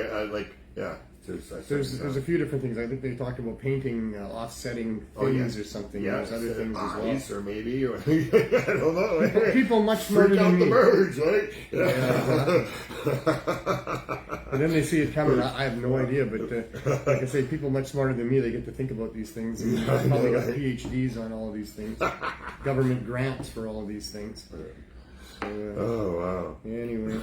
There's a few different things. I think they talked about painting offsetting things or something. Yeah, There's other things as well. eyes or maybe, or I don't know. People much smarter Freak out than the me. birds, right? And then they see it coming. I have no idea, but like I say, people much smarter than me, they get to think about these things. And they've probably got PhDs on all of these things, government grants for all of these things. Oh wow. Anyway.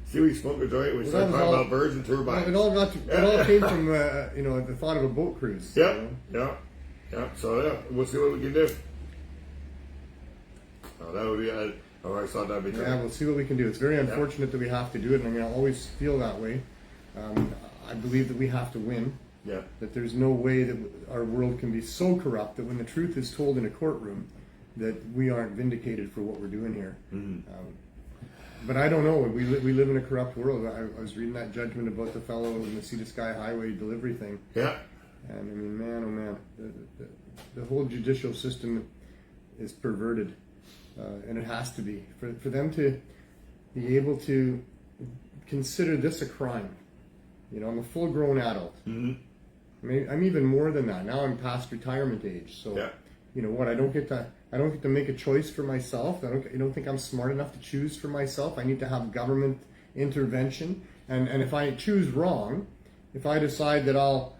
See, we smoked a joint. We started talking about birds and turbines. It all came from the thought of a boat cruise. Yeah. So we'll see what we can do. Oh, that would be. I thought that'd be. Yeah, we'll see what we can do. It's very unfortunate that we have to do it, and I always feel that way. I believe that we have to win. Yeah. That there's no way that our world can be so corrupt that when the truth is told in a courtroom, that we aren't vindicated for what we're doing here. But I don't know. We live in a corrupt world. I was reading that judgment about the fellow in the Sea to Sky Highway delivery thing. Yeah. And I mean, man, oh man, the whole judicial system is perverted, and it has to be for them to be able to consider this a crime. I'm a full-grown adult. I mean, I'm even more than that. Now I'm past retirement age, so I don't get to make a choice for myself. I don't think I'm smart enough to choose for myself. I need to have government intervention. And if I choose wrong, if I decide that I'll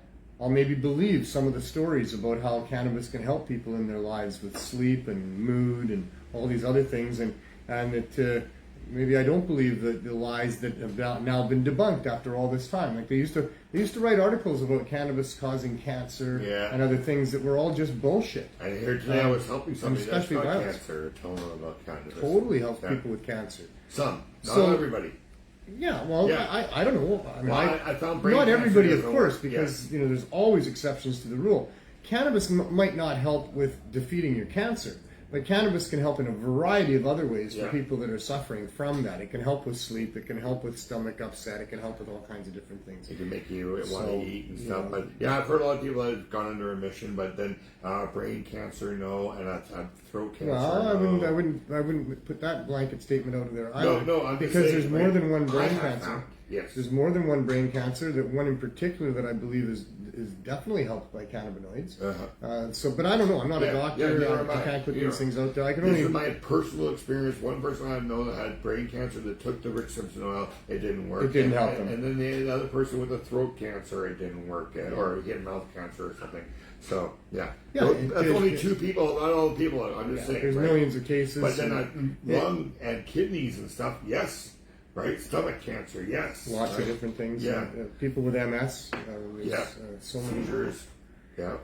maybe believe some of the stories about how cannabis can help people in their lives with sleep and mood and all these other things, and and that maybe I don't believe that the lies that have now been debunked after all this time. Like they used to write articles about cannabis causing cancer and other things that were all just bullshit. And here today I was helping somebody that's got violence. cancer, telling them about cannabis. Totally helps people with cancer. Some, not everybody. Yeah, well, I don't know. I mean, I found brain not cancer everybody, of doesn't course, work. because there's always exceptions to the rule. Cannabis might not help with defeating your cancer, but cannabis can help in a variety of other ways for people that are suffering from that. It can help with sleep. It can help with stomach upset. It can help with all kinds of different things. It can make you want to eat and stuff. But I've heard a lot of people that have gone under remission, but then brain cancer, no, and throat cancer. Well, no. I wouldn't put that blanket statement out of there either. No, I'm just because saying, there's more than one brain cancer. Yes. There's more than one brain cancer. That one in particular that I believe is definitely helped by cannabinoids. But I don't know. I'm not a doctor. I can't put these things out there. This is my personal experience. One person I know that had brain cancer that took the Rich Simpson oil. It didn't work. It didn't help them. And then the other person with the throat cancer, it didn't work. Or he had mouth cancer or something. So, that's only 2 people, not all the people. I'm just saying. There's millions of cases. But then lung and kidneys and stuff, yes. Right? Stomach cancer, yes. Lots of different things. Yeah. People with MS. So many. Seizures. Yeah.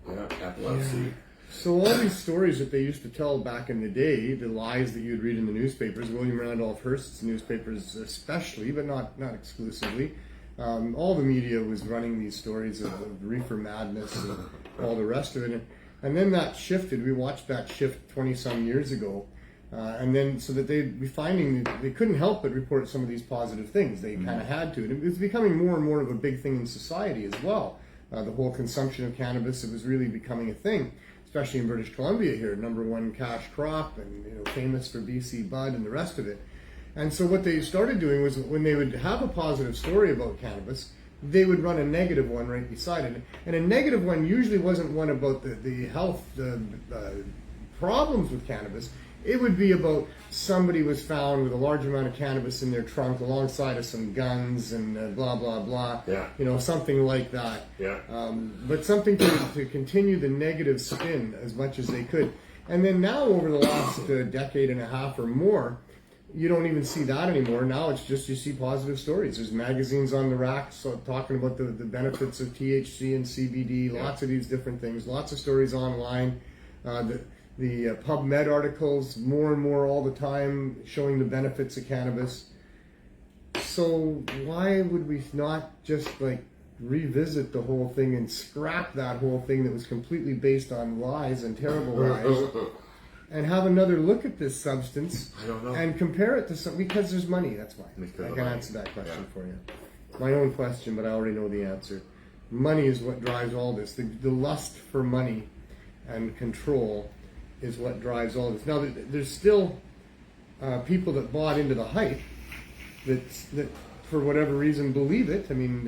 Epilepsy. Yeah. So all these stories that they used to tell back in the day, the lies that you'd read in the newspapers, William Randolph Hearst's newspapers especially, but not exclusively, all the media was running these stories of reefer madness and all the rest of it. And then that shifted. We watched that shift 20-some years ago. And then so that they'd be finding that they couldn't help but report some of these positive things. They kind of had to. And it was becoming more and more of a big thing in society as well. The whole consumption of cannabis, it was really becoming a thing, especially in British Columbia here, #1 cash crop and famous for BC Bud and the rest of it. And so what they started doing was when they would have a positive story about cannabis, they would run a negative one right beside it. And a negative one usually wasn't one about the health problems with cannabis. It would be about somebody was found with a large amount of cannabis in their trunk alongside of some guns and blah, blah, blah. Yeah. Something like that. Yeah. But something to continue the negative spin as much as they could. And then now over the last decade and a half or more, you don't even see that anymore. Now it's just you see positive stories. There's magazines on the racks talking about the benefits of THC and CBD, lots of these different things, lots of stories online. The PubMed articles, more and more all the time, showing the benefits of cannabis. So why would we not just revisit the whole thing and scrap that whole thing that was completely based on lies and terrible lies, and have another look at this substance? I don't know. And compare it to some, because there's money. That's why. I can answer that question for you. My own question, but I already know the answer. Money is what drives all this. The lust for money and control is what drives all this. Now, there's still people that bought into the hype that for whatever reason believe it. I mean,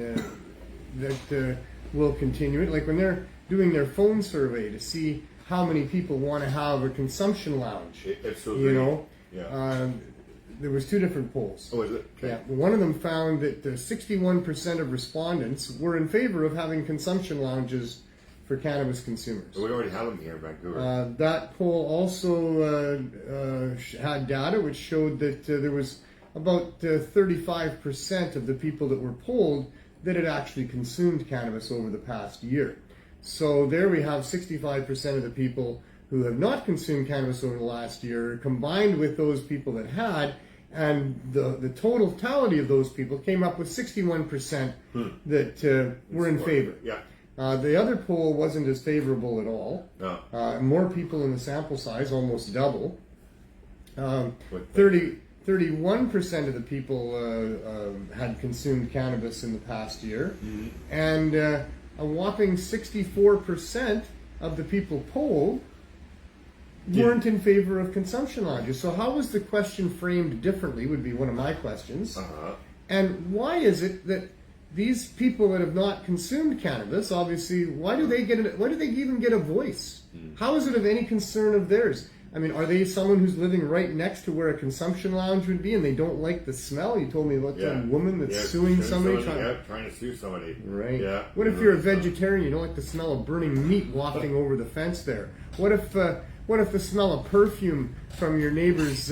that will continue it. Like when they're doing their phone survey to see how many people want to have a consumption lounge. Absolutely. There was 2 different polls. Oh, is it? Okay. Yeah. One of them found that 61% of respondents were in favor of having consumption lounges for cannabis consumers. We already have them here in Vancouver. That poll also had data which showed that there was about 35% of the people that were polled that had actually consumed cannabis over the past year. So there we have 65% of the people who have not consumed cannabis over the last year, combined with those people that had, and the totality of those people came up with 61% that were in favor. Yeah. The other poll wasn't as favorable at all. No. More people in the sample size, almost double. 31% of the people had consumed cannabis in the past year. And a whopping 64% of the people polled weren't in favor of consumption lounges. So how was the question framed differently would be one of my questions. And why is it that these people that have not consumed cannabis, obviously, why do they even get a voice? How is it of any concern of theirs? I mean, are they someone who's living right next to where a consumption lounge would be and they don't like the smell? You told me about some woman that's suing somebody. Trying to sue somebody. Right. Yeah. What if you're a vegetarian, you don't like the smell of burning meat wafting over the fence there? What if What if the smell of perfume from your neighbor's,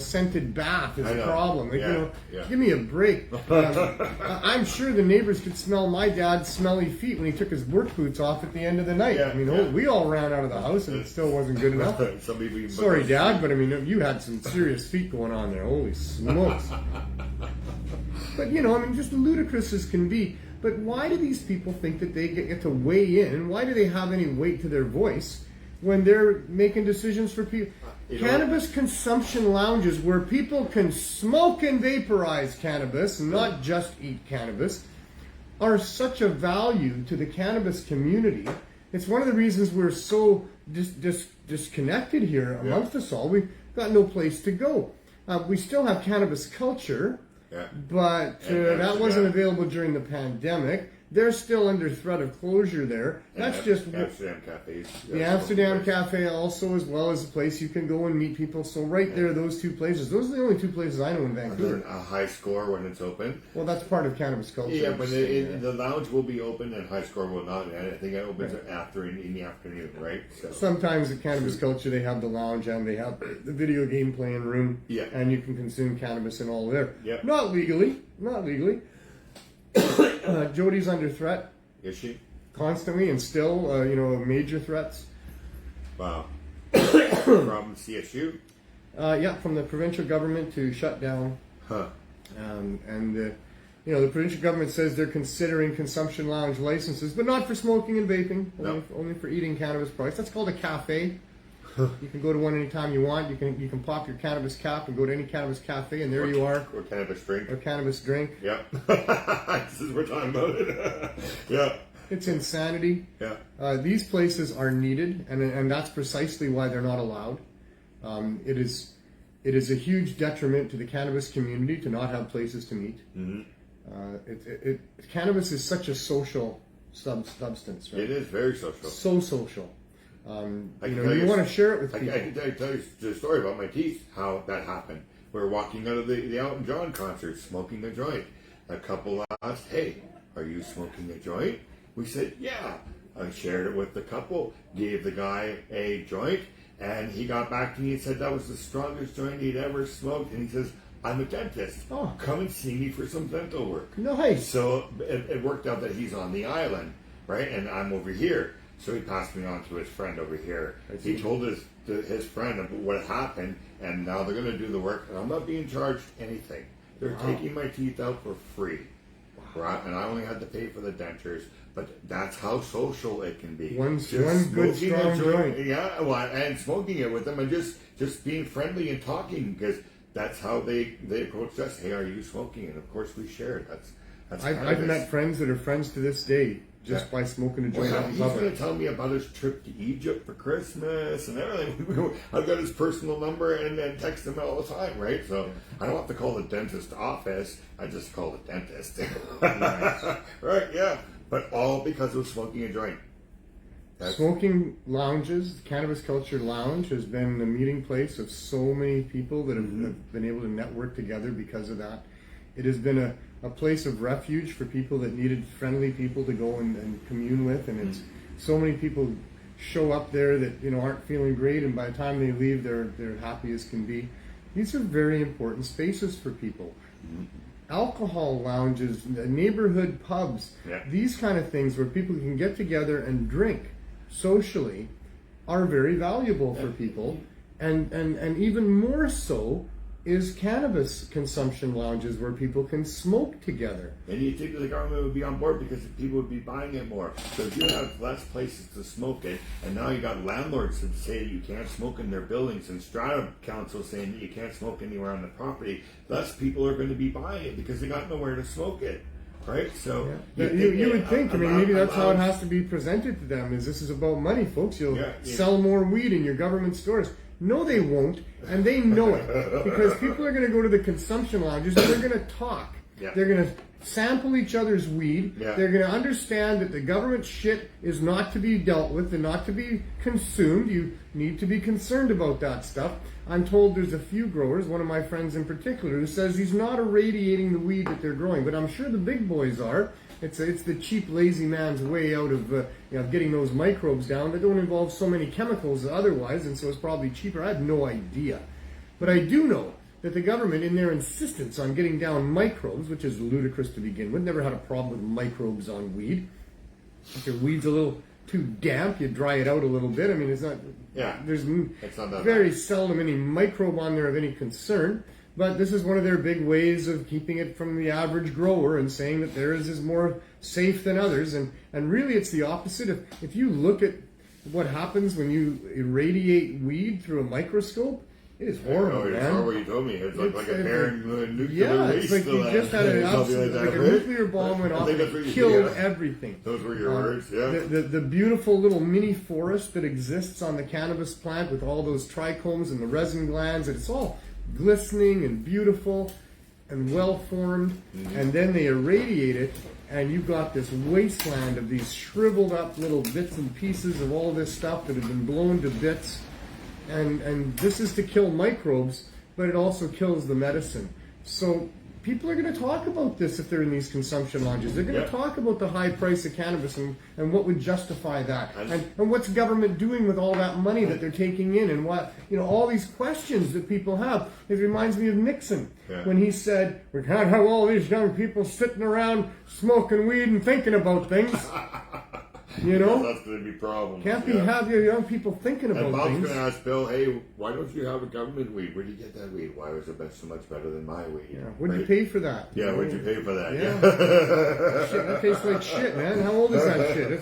scented bath is a problem? Give me a break. I'm sure the neighbors could smell my dad's smelly feet when he took his work boots off at the end of the night. We all ran out of the house and it still wasn't good enough. Sorry, Dad, but you had some serious feet going on there. Holy smokes. But, just ludicrous as can be. But why do these people think that they get to weigh in? Why do they have any weight to their voice when they're making decisions for people? Cannabis consumption lounges where people can smoke and vaporize cannabis, and not just eat cannabis, are such a value to the cannabis community. It's one of the reasons we're so disconnected here amongst us all. We've got no place to go. We still have cannabis culture. But that wasn't available during the pandemic. They're still under threat of closure there. That's just Amsterdam cafes. The Amsterdam Cafe also, as well as a place you can go and meet people. So right there, those two places. Those are the only two places I know in Vancouver. A high score when it's open. Well, that's part of cannabis culture. Yeah, but the lounge will be open and high score will not. And I think it opens after in the afternoon, right? So. Sometimes at cannabis culture, they have the lounge and they have the video game playing room. Yeah. And you can consume cannabis and all there. Yeah. Not legally. Jody's under threat. Is she? Constantly and still, major threats. Wow. From CSU? From the provincial government to shut down. Huh. The provincial government says they're considering consumption lounge licenses, but not for smoking and vaping, only for eating cannabis products. That's called a cafe. You can go to one anytime you want. You can pop your cannabis cap and go to any cannabis cafe, and there you are. Or cannabis drink. Or cannabis drink. Yeah. This is we're talking about it. Yeah. It's insanity. Yeah. These places are needed, and that's precisely why they're not allowed. It is a huge detriment to the cannabis community to not have places to meet. Mm-hmm. Cannabis is such a social substance, right? It is very social. So social. You want to share it with people. I can tell you the story about my teeth, how that happened. We were walking out of the Elton John concert, smoking a joint. A couple asked, "Hey, are you smoking a joint?" We said, "Yeah." I shared it with the couple, gave the guy a joint, and he got back to me and said that was the strongest joint he'd ever smoked. And he says, "I'm a dentist. Oh. Come and see me for some dental work." Nice. So it worked out that he's on the island, right? And I'm over here. So he passed me on to his friend over here. He told his friend about what happened, and now they're going to do the work, and I'm not being charged anything. They're taking my teeth out for free, right? And I only had to pay for the dentures, but that's how social it can be. One good strong joint. Yeah, and smoking it with them, and just being friendly and talking, because that's how they approached us. Hey, are you smoking? And of course we shared. I've met friends that are friends to this day. Just by smoking a joint out in He's public. going to tell me about his trip to Egypt for Christmas and everything. I've got his personal number and text him all the time, right? So I don't have to call the dentist office. I just call the dentist. Right, yeah. But all because of smoking a joint. Smoking lounges, Cannabis Culture Lounge has been the meeting place of so many people that have been able to network together because of that. It has been a place of refuge for people that needed friendly people to go and commune with, and it's so many people show up there that aren't feeling great, and by the time they leave, they're happy as can be. These are very important spaces for people. Alcohol lounges, neighborhood pubs, these kind of things where people can get together and drink socially are very valuable for people, and even more so is cannabis consumption lounges where people can smoke together. And you think the government would be on board because people would be buying it more. So if you have less places to smoke it, and now you got landlords that say that you can't smoke in their buildings, and strata council saying that you can't smoke anywhere on the property, less people are going to be buying it because they got nowhere to smoke it. Right? So you would think, maybe that's how it has to be presented to them, is this is about money, folks. You'll sell more weed in your government stores. No, they won't, and they know it, because people are going to go to the consumption lounges and they're going to talk. They're going to sample each other's weed. Yeah. They're going to understand that the government shit is not to be dealt with and not to be consumed. You need to be concerned about that stuff. I'm told there's a few growers, one of my friends in particular, who says he's not irradiating the weed that they're growing, but I'm sure the big boys are. It's the cheap, lazy man's way out of getting those microbes down that don't involve so many chemicals otherwise, and so it's probably cheaper. I have no idea. But I do know that the government, in their insistence on getting down microbes, which is ludicrous to begin with, never had a problem with microbes on weed. If your weed's a little too damp, you dry it out a little bit. I mean, it's not... Yeah, there's it's not that very bad. seldom any microbe on there of any concern. But this is one of their big ways of keeping it from the average grower and saying that theirs is more safe than others. And really it's the opposite. If you look at what happens when you irradiate weed through a microscope, it is horrible, it's man. not what you told me. It's like a parent nuclear Yeah, waste. it's like you just had a nuclear bomb went off and killed everything. Those were your words, yeah. The beautiful little mini forest that exists on the cannabis plant with all those trichomes and the resin glands, and it's all glistening and beautiful and well formed, and then they irradiate it, and you've got this wasteland of these shriveled up little bits and pieces of all this stuff that have been blown to bits. And this is to kill microbes, but it also kills the medicine. So people are going to talk about this if they're in these consumption lounges. They're going to talk about the high price of cannabis and what would justify that. And what's government doing with all that money that they're taking in, and what, all these questions that people have. It reminds me of Nixon when he said, we can't have all these young people sitting around smoking weed and thinking about things. That's going to be problems. Can't have your young people thinking about Bob's things. going to ask Bill, hey, why don't you have a government weed? Where do you get that weed? Why was it so much better than my weed? Yeah. What'd you pay for that? Yeah, what'd you pay for that? Yeah. Shit, that tastes like shit, man. How old is that shit?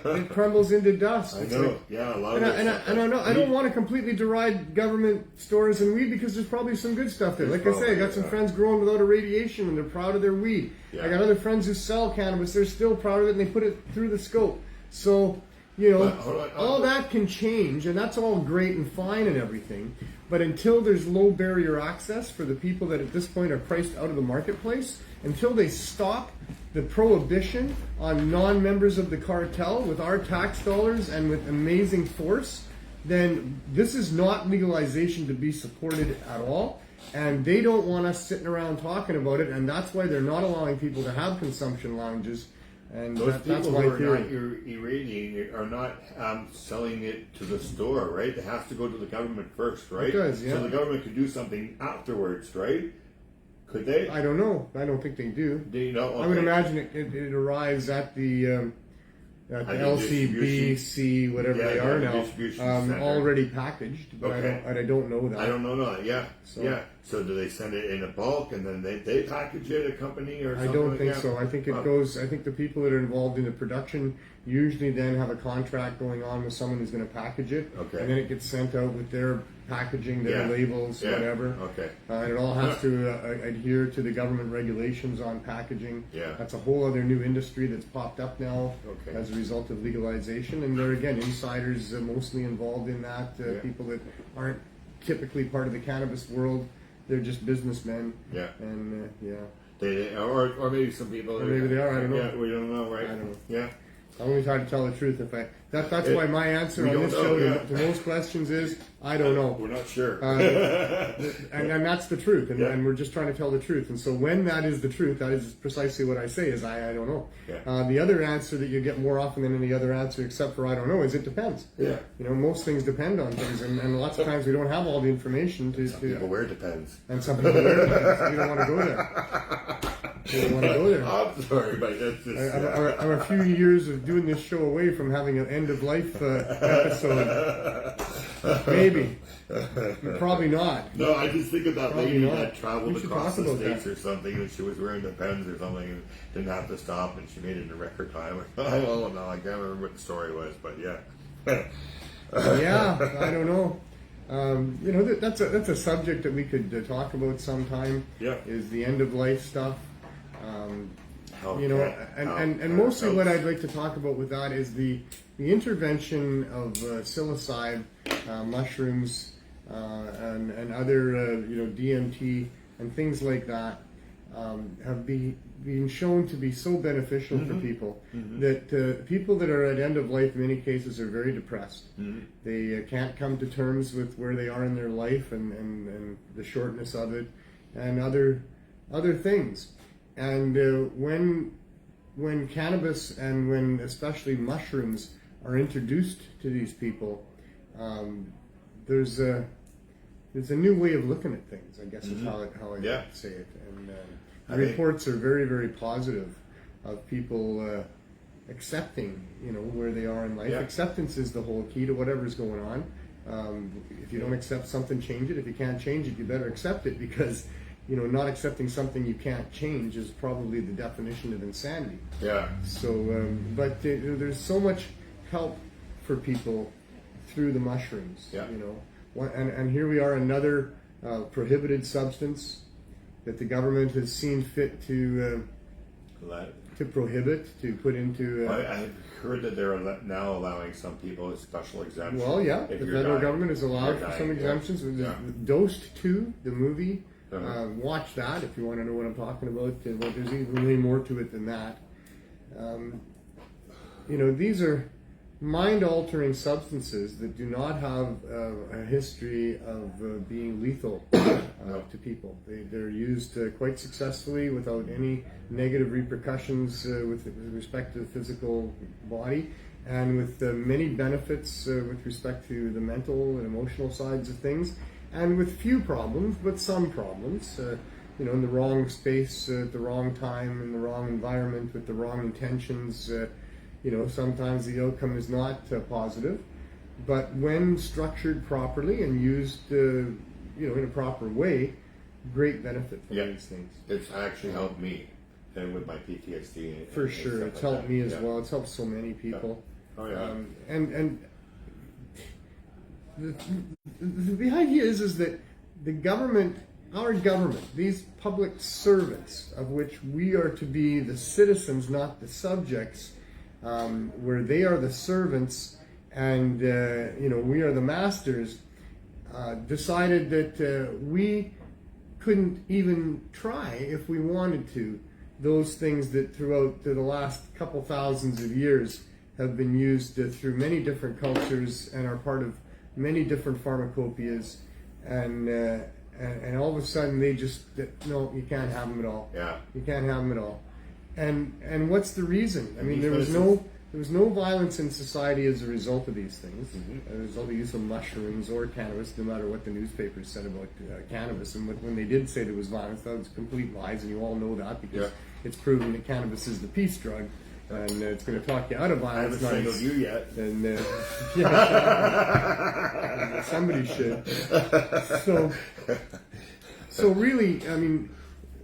It crumbles into dust. I know. A lot of I don't want to completely deride government stores and weed because there's probably some good stuff there. Like I say, I got some friends growing without irradiation and they're proud of their weed. Yeah. I got other friends who sell cannabis. They're still proud of it and they put it through the scope. So, all that can change, and that's all great and fine and everything. But until there's low barrier access for the people that at this point are priced out of the marketplace, until they stop the prohibition on non-members of the cartel with our tax dollars and with amazing force, then this is not legalization to be supported at all. And they don't want us sitting around talking about it, and that's why they're not allowing people to have consumption lounges. And those that's people my who are theory. not irradiating it are not selling it to the store, right? It has to go to the government first, right? It does, yeah. So the government could do something afterwards, right? Could they? I don't know. I don't think they do. Do you know? Okay. I would imagine it arrives at the LCBC, whatever they are now, already packaged. But I don't know that. I don't know that. Yeah. So do they send it in a bulk and then they package it, a company or something? I don't think so. I think it goes. I think the people that are involved in the production usually then have a contract going on with someone who's going to package it. Okay. And then it gets sent out with their packaging, their labels, whatever. Okay. And it all has to adhere to the government regulations on packaging. Yeah. That's a whole other new industry that's popped up now as a result of legalization. And there again, insiders mostly involved in that. People that aren't typically part of the cannabis world. They're just businessmen. Yeah. And They or maybe some people. Or maybe they are. I don't know. Yeah, we don't know, right? I don't know. Yeah. I only try to tell the truth. That's why my answer on this show to most questions is I don't know. We're not sure. And that's the truth, and we're just trying to tell the truth. And so when that is the truth, that is precisely what I say is I don't know. Yeah. The other answer that you get more often than any other answer except for I don't know is it depends. Yeah. Most things depend on things, and lots of times we don't have all the information to. Some people where it depends. And some people where it depends. We don't want to go there. We don't want to go there. I'm sorry, but that's just. I'm a few years of doing this show away from having an end of life episode. Maybe. Probably not. No, I just think of that lady that traveled We should across talk the about states that. or something, and she was wearing the pens or something, and didn't have to stop, and she made it in a record time. I don't know. I can't remember what the story was, but yeah. Yeah, I don't know. That's a subject that we could talk about sometime. Yeah. Is the end of life stuff. And mostly what I'd like to talk about with that is the intervention of psilocybe, mushrooms, and other DMT and things like that have been shown to be so beneficial for people that people that are at end of life in many cases are very depressed. They can't come to terms with where they are in their life and the shortness of it and other things. And when cannabis and when especially mushrooms are introduced to these people, there's a new way of looking at things, I guess is how I say it. And the reports are very, very positive of people accepting, where they are in life. Yeah. Acceptance is the whole key to whatever's going on. If you don't accept something, change it. If you can't change it, you better accept it, because not accepting something you can't change is probably the definition of insanity. Yeah. So, but there's so much help for people through the mushrooms. Yeah. And here we are, another prohibited substance that the government has seen fit to prohibit, to put into. I've heard that they're now allowing some people a special exemption. Well, yeah, the federal government has allowed for some exemptions. Yeah. Dosed 2, the movie. Watch that if you want to know what I'm talking about. There's even way more to it than that. These are mind-altering substances that do not have a history of being lethal to people. They're used quite successfully without any negative repercussions with respect to the physical body, and with many benefits with respect to the mental and emotional sides of things, and with few problems, but some problems. In the wrong space, at the wrong time, in the wrong environment, with the wrong intentions. Sometimes the outcome is not positive, but when structured properly and used, in a proper way, great benefit from these things. It's actually helped me, and with my PTSD. For sure, it's helped me as well. It's helped so many people. Yeah. Oh yeah. And the idea is that the government, our government, these public servants, of which we are to be the citizens, not the subjects. Where they are the servants and we are the masters, decided that we couldn't even try, if we wanted to, those things that throughout the last couple thousands of years have been used through many different cultures and are part of many different pharmacopoeias, and all of a sudden they just, no, you can't have them at all. Yeah. You can't have them at all. And what's the reason? I mean, there was no violence in society as a result of these things, as a result of the use of mushrooms or cannabis, no matter what the newspapers said about cannabis. And when they did say there was violence, that was complete lies, and you all know that, because it's proven that cannabis is the peace drug, and it's going to talk you out of violence. I haven't singled you yet. And somebody should. So really, I mean,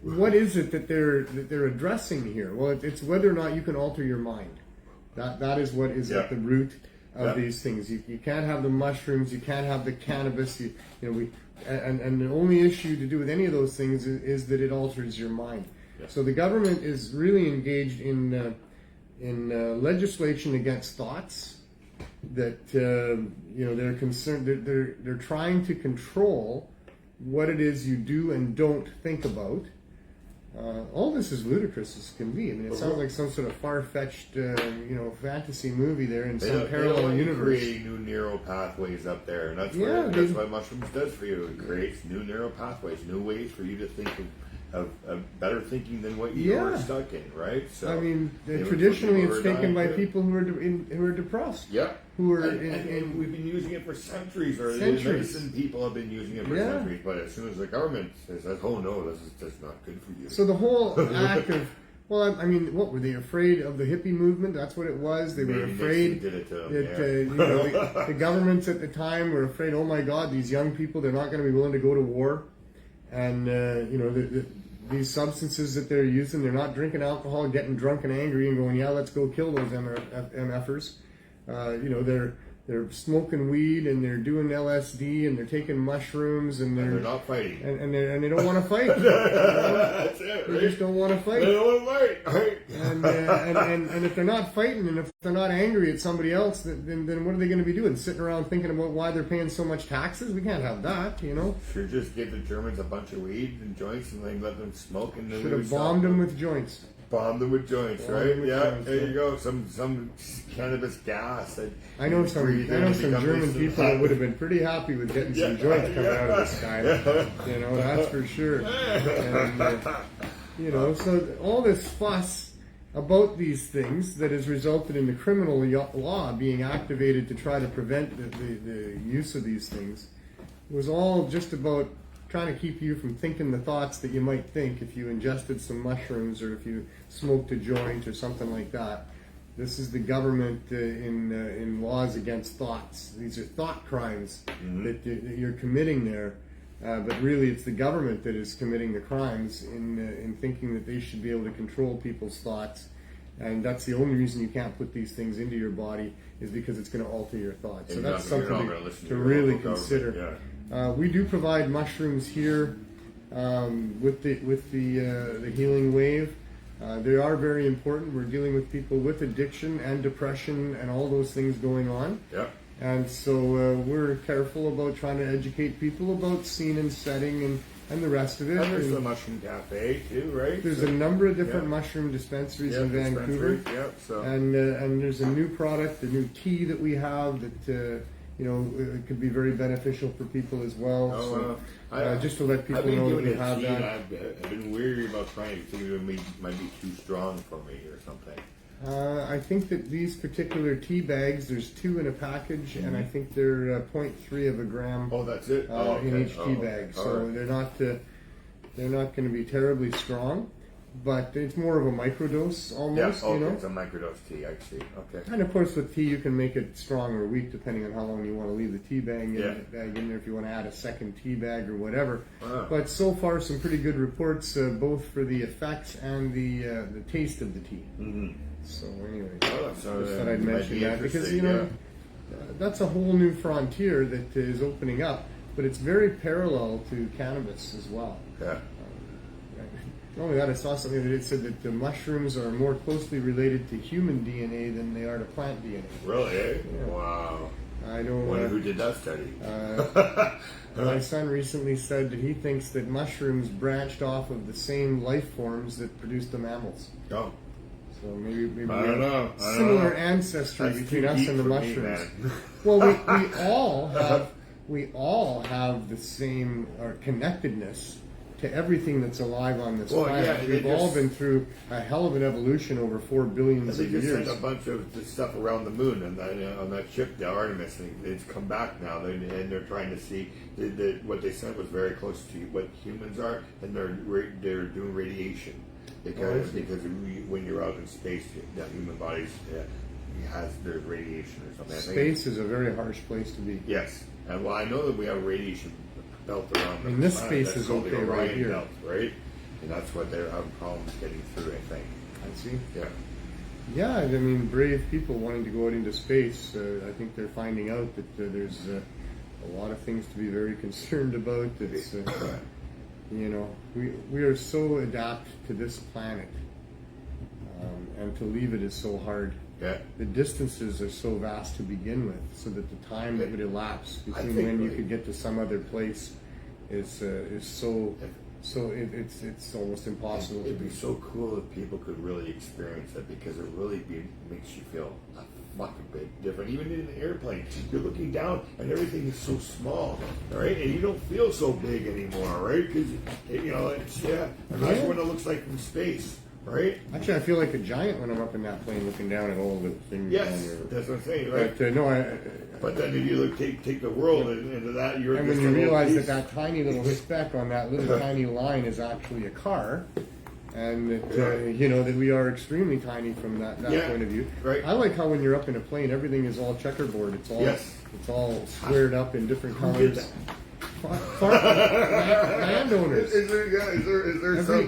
what is it that they're addressing here? Well, it's whether or not you can alter your mind. That is what is at the root of these things. You can't have the mushrooms. You can't have the cannabis. And the only issue to do with any of those things is that it alters your mind. Yeah. So the government is really engaged in legislation against thoughts. That they're concerned. They're trying to control what it is you do and don't think about. All this is ludicrous as can be. I mean, it sounds like some sort of far-fetched, fantasy movie there in some parallel universe. Creating new neural pathways up there, and that's what mushrooms does for you. It creates new neural pathways, new ways for you to think of better thinking than what you were stuck in, right? So I mean, traditionally it's taken by people who are depressed. Yeah. Who are and we've been using it for centuries, or the medicine people have been using it for centuries. But as soon as the government says, "Oh no, this is just not good for you," so the whole act of what were they afraid of the hippie movement? That's what it was. They were afraid that the governments at the time were afraid. Oh my God, these young people, they're not going to be willing to go to war, and these substances that they're using, they're not drinking alcohol, getting drunk and angry, and going, "Yeah, let's go kill those MFers." they're smoking weed and they're doing LSD and they're taking mushrooms and they're not fighting. And they don't want to fight. That's it, They right? just don't want to fight. They don't want to fight, right? And if they're not fighting and if they're not angry at somebody else, then what are they going to be doing? Sitting around thinking about why they're paying so much taxes? We can't have that, you know? Should just give the Germans a bunch of weed and joints and then let them smoke and then Should have bombed them with joints. Bomb them with joints, Bomb right? them with Yeah, joints, there yeah. you go. Some cannabis gas. That I know you some breathe in and become German this people that would have been pretty happy with getting some joints coming out of this guy. You know, that's for sure. And, you know, so all this fuss about these things that has resulted in the criminal law being activated to try to prevent the use of these things was all just about trying to keep you from thinking the thoughts that you might think if you ingested some mushrooms or if you smoked a joint or something like that. This is the government in laws against thoughts. These are thought crimes that you're committing there, but really it's the government that is committing the crimes in thinking that they should be able to control people's thoughts. And that's the only reason you can't put these things into your body is because it's going to alter your thoughts. So that's something to really consider. We do provide mushrooms here with the Healing Wave. They are very important. We're dealing with people with addiction and depression and all those things going on. Yeah. And so we're careful about trying to educate people about scene and setting and the rest of it. And there's the Mushroom Cafe too, right? There's a number of different mushroom dispensaries in Vancouver. Yeah, so. And there's a new product, a new tea that we have that you know, it could be very beneficial for people as well. Just to let people know that we have that. I've been weary about trying it. It might be too strong for me or something. I think that these particular tea bags, there's 2 in a package, and I think they're 0.3 of a gram. Oh, that's it. In each tea bag. So they're not going to be terribly strong. But it's more of a microdose almost, you know? It's a microdose tea, I see. Okay. And of course with tea you can make it strong or weak depending on how long you want to leave the tea bag in there, if you want to add a second tea bag or whatever. Wow. But so far some pretty good reports both for the effects and the taste of the tea. Mm-hmm. So anyway, just thought I'd mention that because, you know, that's a whole new frontier that is opening up, but it's very parallel to cannabis as well. Yeah. Not only that, I saw something that it said that the mushrooms are more closely related to human DNA than they are to plant DNA. Really? Eh? Yeah. Wow. I don't wonder who did that study. My son recently said that he thinks that mushrooms branched off of the same life forms that produced the mammals. Oh. So maybe I don't know. Similar ancestry That's between too us deep and the for me, mushrooms. man. Well, we all have the same connectedness to everything that's alive on this planet. Yeah, We've all been through a hell of an evolution over 4 billion They just years. sent a bunch of the stuff around the moon and on that ship, the Artemis, and it's come back now. And they're trying to see what they sent was very close to what humans are, and they're doing radiation because when you're out in space, the human bodies there's radiation or something. Space is a very harsh place to be. Yes, and well, I know that we have radiation belt around. And this planet. space That's is called okay the right Orion here. Belt, right? And that's what they're having problems getting through, I think. I see. Yeah. Yeah, I mean, brave people wanting to go out into space. I think they're finding out that there's a lot of things to be very concerned about. It's, you know, we are so adapt to this planet, and to leave it is so hard. Yeah. The distances are so vast to begin with, so that the time that would elapse between when you could get to some other place is so it's almost impossible to It'd do. be so cool if people could really experience it because it really makes you feel a fucking bit different. Even in an airplane, you're looking down and everything is so small, right? And you don't feel so big anymore, right? Because you know, imagine what it looks like from space. Right? Actually, I feel like a giant when I'm up in that plane looking down at all the things. Yes, that's what I'm saying, right? But but then if you take the world into that, you're and just when you realize piece. that tiny little speck on that little tiny line is actually a car, and that you know that we are extremely tiny from that point of view. Right. I like how when you're up in a plane, everything is all checkerboard. It's all squared up in different colors. landowners. Is there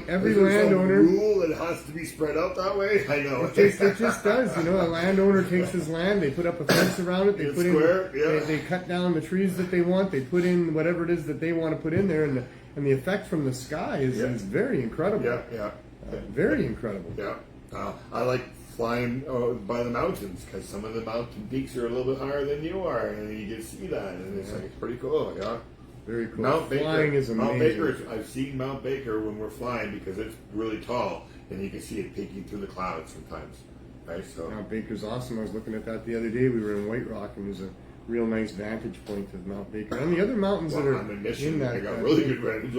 Every some landowner rule that has to be spread out that way? I know. It just does. A landowner takes his land, they put up a fence around it, they cut down the trees that they want, they put in whatever it is that they want to put in there, and the effect from the sky is very incredible. Yeah. Very incredible. Yeah. I like flying by the mountains because some of the mountain peaks are a little bit higher than you are, and you can see that, and it's like pretty cool. Yeah. Very cool. Mount Flying Baker, is amazing. Mount Baker, I've seen Mount Baker when we're flying because it's really tall, and you can see it peeking through the clouds sometimes. Right? So Mount Baker's awesome. I was looking at that the other day. We were in White Rock, and there's a real nice vantage point of Mount Baker. And the other mountains that are I'm in Mission, in that, I got really good vantage.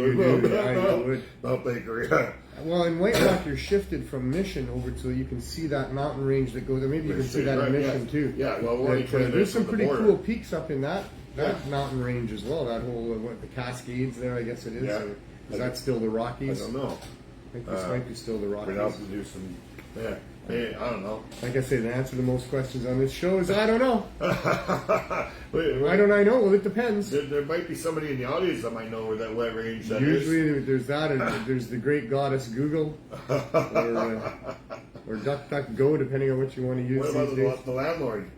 Mount Baker, yeah. Well, in White Rock, you're shifted from Mission over to you can see that mountain range that goes there. Maybe you can see that in Mission too. Yeah, well, we're there's some pretty cool peaks up in that mountain range as well. That whole the Cascades there, I guess it is. Yeah. Or is that still the Rockies? I don't know. I think this might be still the Rockies. We'd have to do some. Yeah. Hey, I don't know. Like I say, the answer to most questions on this show is I don't know. Wait. Why don't I know? Well, it depends. There might be somebody in the audience that might know where that wet range that Usually there's that, and there's the great goddess Google, or DuckDuckGo, depending on what you want to use. What about the landlord?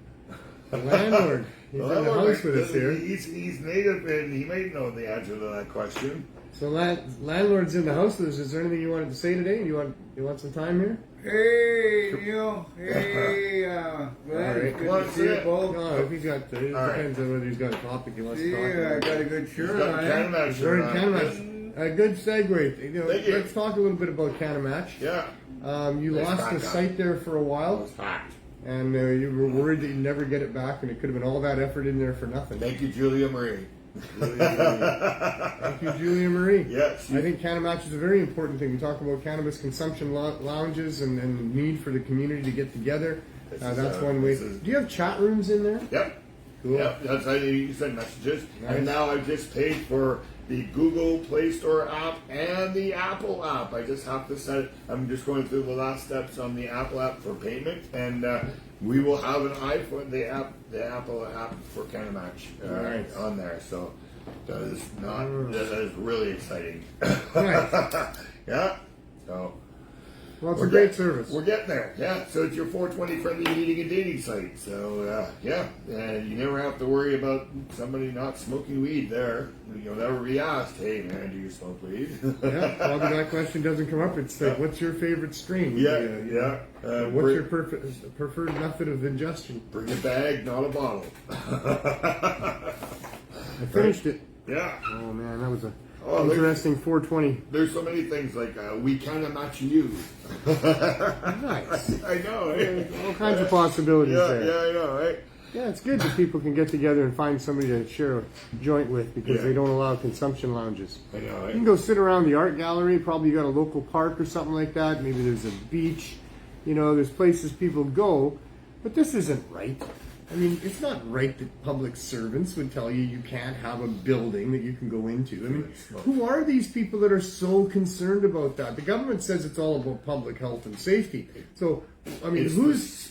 The landlord. He's in the house with us here. He's native, and he may know the answer to that question. So landlord's in the house with us. Is there anything you wanted to say today? You want some time here? Hey, Neil. Hey, glad right. good to see you both. No, if he's got, it depends on whether he's got a topic he wants to talk Yeah, I about. got a good shirt on. Canamatch. We're in Canamatch. A good segue. Thank you. Let's talk a little bit about Canamatch. Yeah. You lost the site there for a while, Fact. and you were worried that you'd never get it back, and it could have been all that effort in there for nothing. Thank you, Julia Marie. Thank you, Julia Marie. Yes. I think Canamatch is a very important thing. We talk about cannabis consumption lounges and the need for the community to get together. That's one way. Do you have chat rooms in there? Yep. Cool. Yep. That's how you send messages. Nice. And now I've just paid for the Google Play Store app and the Apple app. I just have to set it. I'm just going through the last steps on the Apple app for payment, and we will have an iPhone, the Apple app for Canamatch Nice. on there. So that is really exciting. Nice. Yeah. So. Well, it's a great service. We're getting there, yeah. So it's your 420 friendly meeting and dating site. So and you never have to worry about somebody not smoking weed there. You'll never be asked, "Hey man, do you smoke weed?" Yeah, probably that question doesn't come up. It's like, what's your favorite strain? Yeah. What's your preferred method of ingestion? Bring a bag, not a bottle. I finished it. Yeah. Oh man, that was a Oh, interesting 420. There's so many things like we Canamatch you. Nice. I know. Right? All kinds of possibilities there. Yeah, I know, right? Yeah, it's good that people can get together and find somebody to share a joint with because they don't allow consumption lounges. I know, You right? can go sit around the art gallery. Probably you got a local park or something like that. Maybe there's a beach. There's places people go, but this isn't right. I mean, it's not right that public servants would tell you can't have a building that you can go into. I mean, who are these people that are so concerned about that? The government says it's all about public health and safety. So, I mean, whose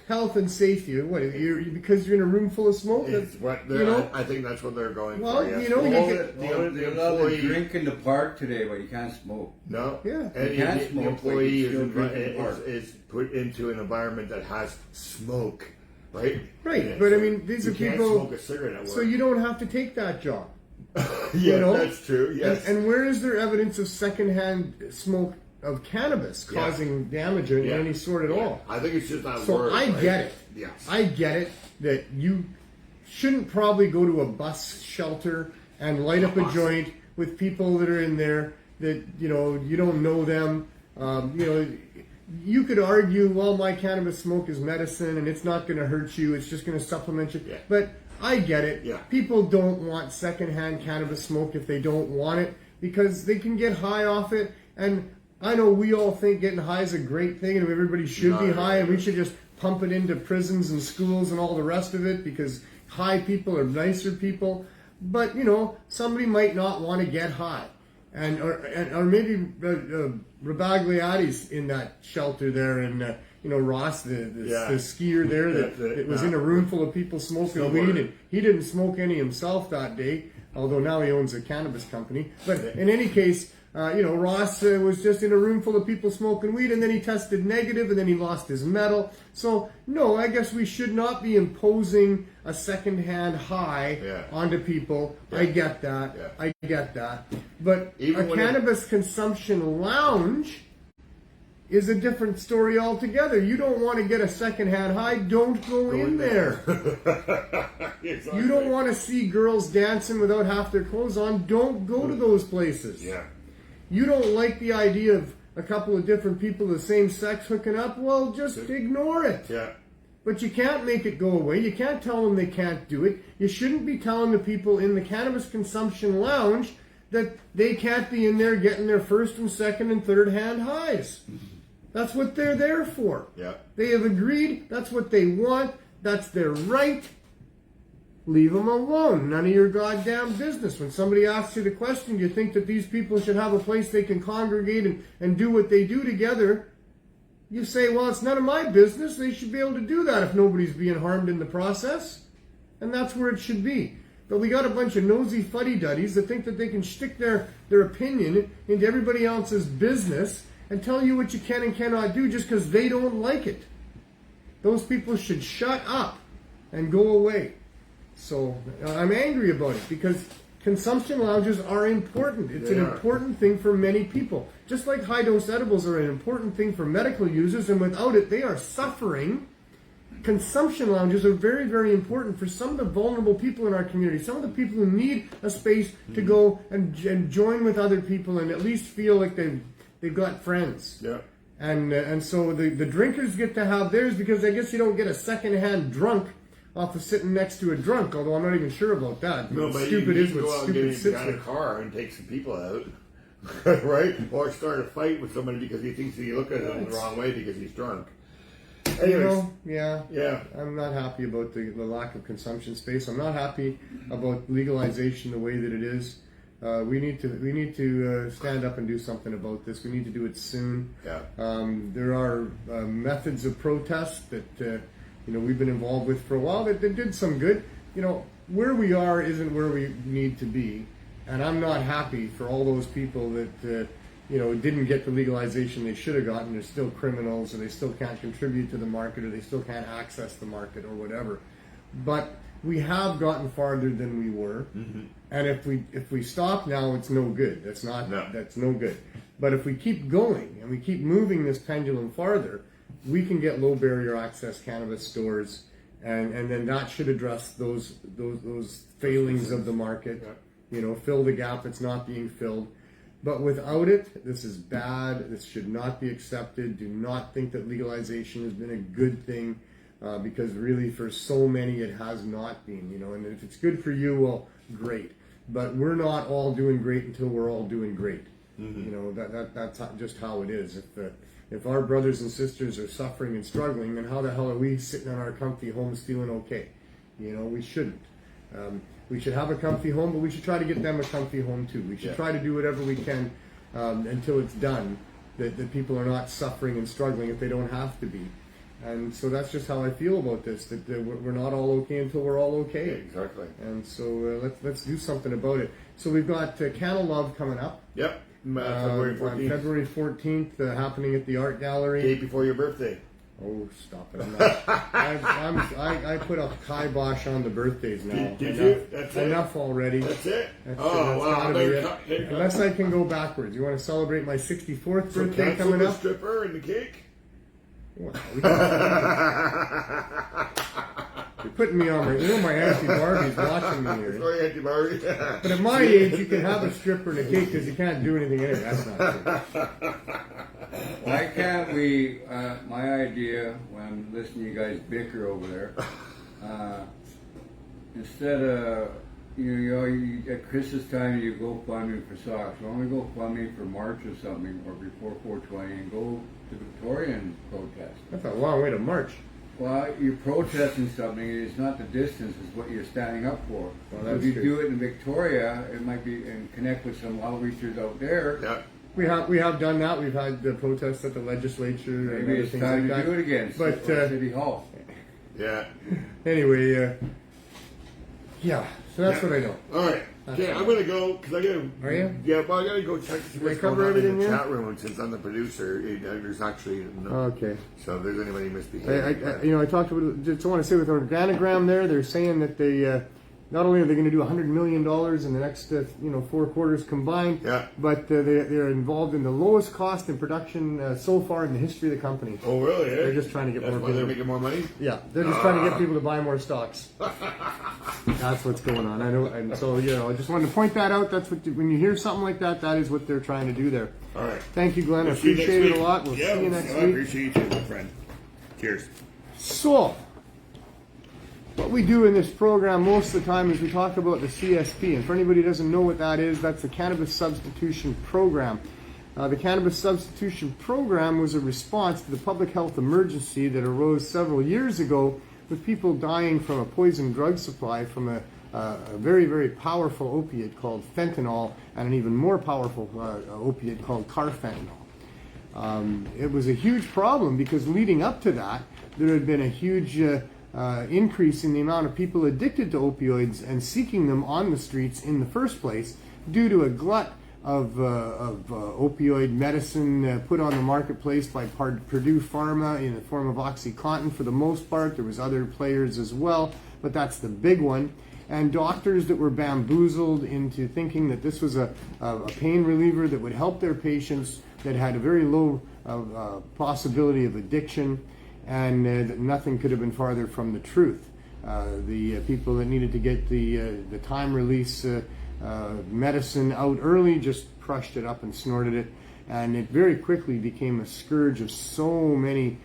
health and safety? What? Because you're in a room full of smoke? I think that's what they're going Well, for. Yes. The employee drink in the park today, but you can't smoke. No. Yeah. And You can't smoke, the employee but you still drink in the park. is put into an environment that has smoke. Right? Right, Yeah, but so I mean, these are you can't people. Smoke a cigarette at work. So you don't have to take that job. Yeah, that's true. Yes. And where is there evidence of secondhand smoke of cannabis causing damage in any sort at all? I think it's just that So word. I right? get it. Yes. I get it that you shouldn't probably go to a bus shelter and light up a joint with people that are in there that you don't know them. You could argue, well, my cannabis smoke is medicine and it's not going to hurt you. It's just going to supplement you. Yeah. But I get it. Yeah. People don't want secondhand cannabis smoke if they don't want it because they can get high off it. And I know we all think getting high is a great thing and everybody should be high and we should just pump it into prisons and schools and all the rest of it because high people are nicer people. But, somebody might not want to get high. Or maybe Rabagliati's in that shelter there, and Ross, the skier there that was in a room full of people smoking weed, and he didn't smoke any himself that day. although now he owns a cannabis company. But in any case, Ross was just in a room full of people smoking weed, and then he tested negative, and then he lost his medal. So, no, I guess we should not be imposing a secondhand high onto people. I get that. Yeah. I get that. But Even a cannabis consumption lounge is a different story altogether. You don't want to get a secondhand high, don't go in there. Exactly. You don't want to see girls dancing without half their clothes on, don't go to those places. Yeah. You don't like the idea of a couple of different people of the same sex hooking up, well, just ignore it. Yeah. But you can't make it go away. You can't tell them they can't do it. You shouldn't be telling the people in the cannabis consumption lounge that they can't be in there getting their first and second and third hand highs. That's what they're there for. Yeah. They have agreed. That's what they want. That's their right. Leave them alone. None of your goddamn business. When somebody asks you the question, do you think that these people should have a place they can congregate and do what they do together? You say, well, it's none of my business. They should be able to do that if nobody's being harmed in the process. And that's where it should be. But we got a bunch of nosy fuddy-duddies that think that they can stick their opinion into everybody else's business and tell you what you can and cannot do just because they don't like it. Those people should shut up and go away. So I'm angry about it because consumption lounges are important. It's an important thing for many people. Just like high-dose edibles are an important thing for medical users, and without it, they are suffering. Consumption lounges are very, very important for some of the vulnerable people in our community, some of the people who need a space to go and join with other people and at least feel like they've got friends. Yeah. And so the drinkers get to have theirs because I guess you don't get a second-hand drunk off of sitting next to a drunk, although I'm not even sure about that. No, but stupid you is can go what out and stupid get sits in a there. car and take some people out, right? Or start a fight with somebody because he thinks that you look at him the wrong way because he's drunk. Anyways, Yeah. I'm not happy about the lack of consumption space. I'm not happy about legalization the way that it is. We need to stand up and do something about this. We need to do it soon. Yeah. There are methods of protest that we've been involved with for a while that did some good. Where we are isn't where we need to be, and I'm not happy for all those people that didn't get the legalization they should have gotten. They're still criminals, or they still can't contribute to the market, or they still can't access the market, or whatever. But we have gotten farther than we were, and if we stop now, it's no good. That's no good. But if we keep going and we keep moving this pendulum farther, we can get low barrier access cannabis stores, and then that should address those failings of the market. Fill the gap that's not being filled. But without it, this is bad. This should not be accepted. Do not think that legalization has been a good thing, because really for so many it has not been. And if it's good for you, well, great. But we're not all doing great until we're all doing great. That's just how it is. If our brothers and sisters are suffering and struggling, then how the hell are we sitting in our comfy homes feeling okay? We shouldn't. We should have a comfy home, but we should try to get them a comfy home too. We should try to do whatever we can until it's done, that people are not suffering and struggling if they don't have to be. And so that's just how I feel about this, that we're not all okay until we're all okay. Exactly. And so let's do something about it. So we've got Canna Love coming up. Yep. February 14th. On February 14th, happening at the Art Gallery. Day before your birthday. Oh, stop it! I'm not, I put a kibosh on the birthdays now. Did you? That's it? Enough already. That's it? That's Wow. gotta be it. Unless I can go backwards. You want to celebrate my 64th So birthday cancel coming the up? stripper and the cake? Wow, you're putting me on my Auntie Barbie's watching me here. Sorry, Auntie Barbie. But at my age, you can have a stripper and a cake because you can't do anything anyway. That's not true. Why can't we, my idea, when I'm listening to you guys bicker over there, instead of, at Christmas time you go funding for socks, why don't we go funding for March or something, or before 420 and go to Victoria and protest? That's a long way to march. Well, you're protesting something, it's not the distance, it's what you're standing up for. Well, So if you do it in Victoria, it might be, and connect with some outreachers out there. Yeah. We have done that. We've had the protests at the legislature and Maybe other it's things time like to that. do it again, But City Hall. Yeah. anyway, yeah. So that's what I know. All right. Okay, I'm gonna go because I gotta. Are you? Yeah, well, I gotta go check to see what's cover going on in everything the here? chat room. And since I'm the producer, there's actually no. Okay. So if there's anybody misbehaving, I talked about, just want to say with organogram there, they're saying that they, not only are they going to do $100 million in the next, 4 quarters combined, Yeah. but they're involved in the lowest cost in production so far in the history of the company. Oh, really? They're just trying to get That's more why they're people. making more money. Yeah, they're just trying to get people to buy more stocks. That's what's going on. I know, and so I just wanted to point that out. That's what when you hear something like that, that is what they're trying to do there. All right. Thank you, Glenn. I We'll see you next appreciate it week. a lot. We'll Yeah, see you next I week. appreciate you too, my friend. Cheers. So, what we do in this program most of the time is we talk about the CSP. And for anybody who doesn't know what that is, that's the Cannabis Substitution Program. The Cannabis Substitution Program was a response to the public health emergency that arose several years ago with people dying from a poison drug supply from a very, very powerful opiate called fentanyl and an even more powerful opiate called carfentanil. It was a huge problem because leading up to that, there had been a huge increase in the amount of people addicted to opioids and seeking them on the streets in the first place due to a glut of opioid medicine put on the marketplace by Purdue Pharma in the form of OxyContin for the most part. There was other players as well, but that's the big one. And doctors that were bamboozled into thinking that this was a pain reliever that would help their patients that had a very low possibility of addiction, and that nothing could have been farther from the truth. The people that needed to get the time release medicine out early just crushed it up and snorted it, and it very quickly became a scourge of so many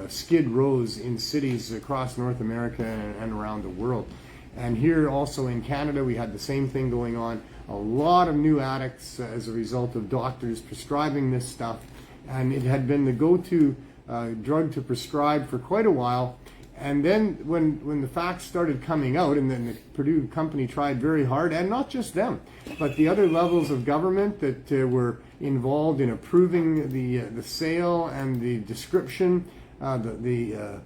skid rows in cities across North America and around the world. And here also in Canada, we had the same thing going on. A lot of new addicts as a result of doctors prescribing this stuff. And it had been the go-to drug to prescribe for quite a while. And then when the facts started coming out, and then the Purdue company tried very hard, and not just them, but the other levels of government that were involved in approving the sale and the description, the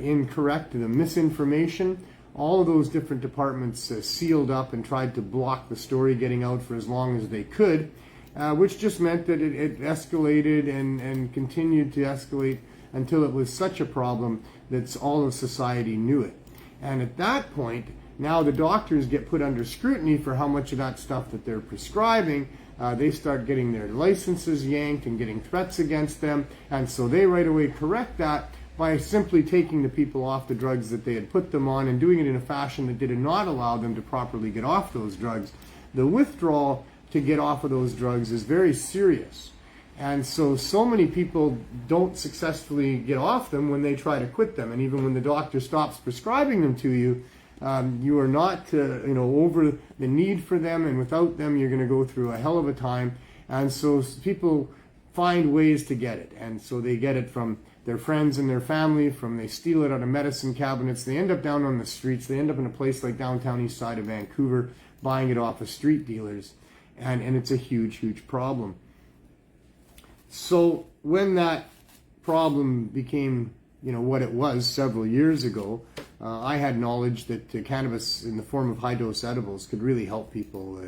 incorrect, the misinformation, all of those different departments sealed up and tried to block the story getting out for as long as they could, which just meant that it escalated and continued to escalate until it was such a problem that all of society knew it. And at that point, now the doctors get put under scrutiny for how much of that stuff that they're prescribing. They start getting their licenses yanked and getting threats against them, and so they right away correct that by simply taking the people off the drugs that they had put them on and doing it in a fashion that did not allow them to properly get off those drugs. The withdrawal to get off of those drugs is very serious. And so many people don't successfully get off them when they try to quit them. And even when the doctor stops prescribing them to you, you are not over the need for them, and without them you're going to go through a hell of a time. And so people find ways to get it. And so they get it from their friends and their family, they steal it out of medicine cabinets. They end up down on the streets. They end up in a place like downtown east side of Vancouver buying it off of street dealers. And it's a huge, huge problem. So when that problem became, what it was several years ago, I had knowledge that cannabis in the form of high-dose edibles could really help people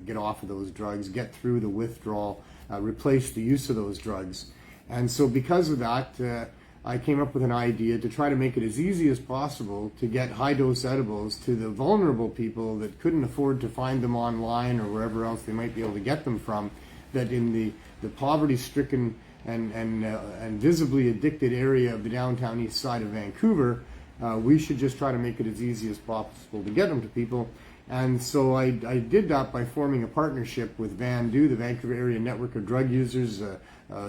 get off of those drugs, get through the withdrawal, replace the use of those drugs. And so because of that, I came up with an idea to try to make it as easy as possible to get high-dose edibles to the vulnerable people that couldn't afford to find them online or wherever else they might be able to get them from, that in the poverty-stricken and visibly addicted area of the downtown east side of Vancouver, we should just try to make it as easy as possible to get them to people. And so I did that by forming a partnership with VANDU, the Vancouver Area Network of Drug Users, a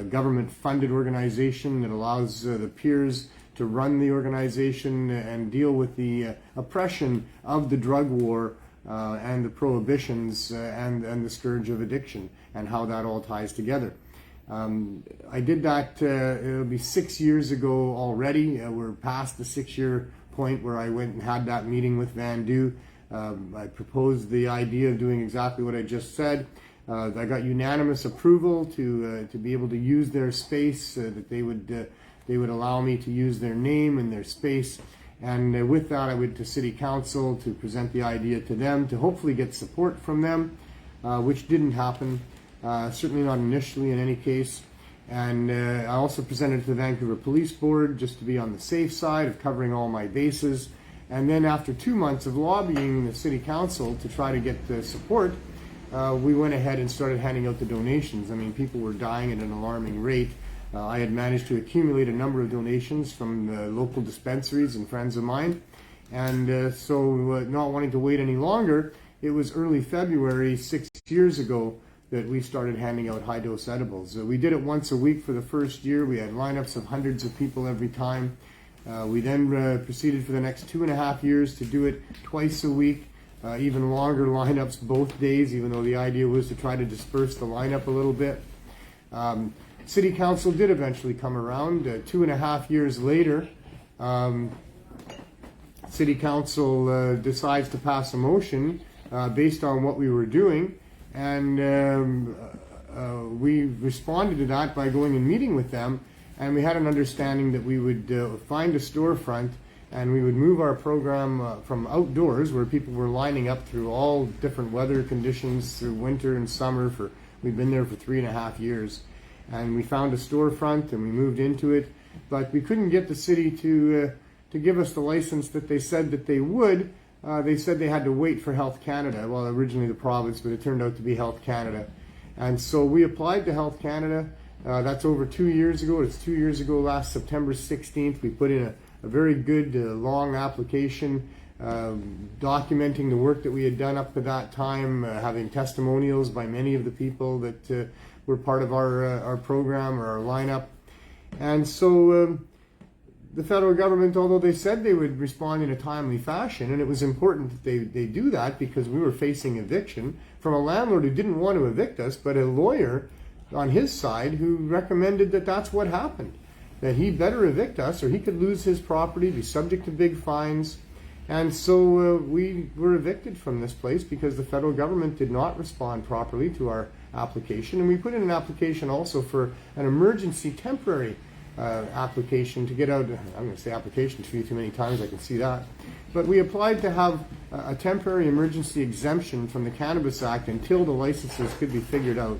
government-funded organization that allows the peers to run the organization and deal with the oppression of the drug war and the prohibitions and the scourge of addiction and how that all ties together. I did that, it'll be 6 years ago already. We're past the 6-year point where I went and had that meeting with VANDU. I proposed the idea of doing exactly what I just said. I got unanimous approval to be able to use their space, that they would allow me to use their name and their space. And with that, I went to City Council to present the idea to them, to hopefully get support from them, which didn't happen, certainly not initially in any case. And I also presented to the Vancouver Police Board just to be on the safe side of covering all my bases. And then after 2 months of lobbying the City Council to try to get the support, we went ahead and started handing out the donations. I mean, people were dying at an alarming rate. I had managed to accumulate a number of donations from the local dispensaries and friends of mine. And so not wanting to wait any longer, it was early February 6 years ago that we started handing out high-dose edibles. We did it once a week for the first year. We had lineups of hundreds of people every time. We then proceeded for the next 2.5 years to do it twice a week, even longer lineups both days, even though the idea was to try to disperse the lineup a little bit. City Council did eventually come around. 2.5 years later, City Council decides to pass a motion based on what we were doing. And we responded to that by going and meeting with them, and we had an understanding that we would find a storefront and we would move our program from outdoors, where people were lining up through all different weather conditions through winter and summer. We'd been there for 3.5 years, and we found a storefront and we moved into it, but we couldn't get the city to give us the license that they said that they would. They said they had to wait for Health Canada, well, originally the province, but it turned out to be Health Canada. And so we applied to Health Canada. That's over 2 years ago. It's 2 years ago, last September 16th. We put in a very good, long application documenting the work that we had done up to that time, having testimonials by many of the people that were part of our program or our lineup. And so the federal government, although they said they would respond in a timely fashion, and it was important that they do that because we were facing eviction from a landlord who didn't want to evict us, but a lawyer on his side who recommended that that's what happened, that he better evict us or he could lose his property, be subject to big fines. And so we were evicted from this place because the federal government did not respond properly to our application. And we put in an application also for an emergency temporary application to get out. I'm going to say application too many times, I can see that. But we applied to have a temporary emergency exemption from the Cannabis Act until the licenses could be figured out,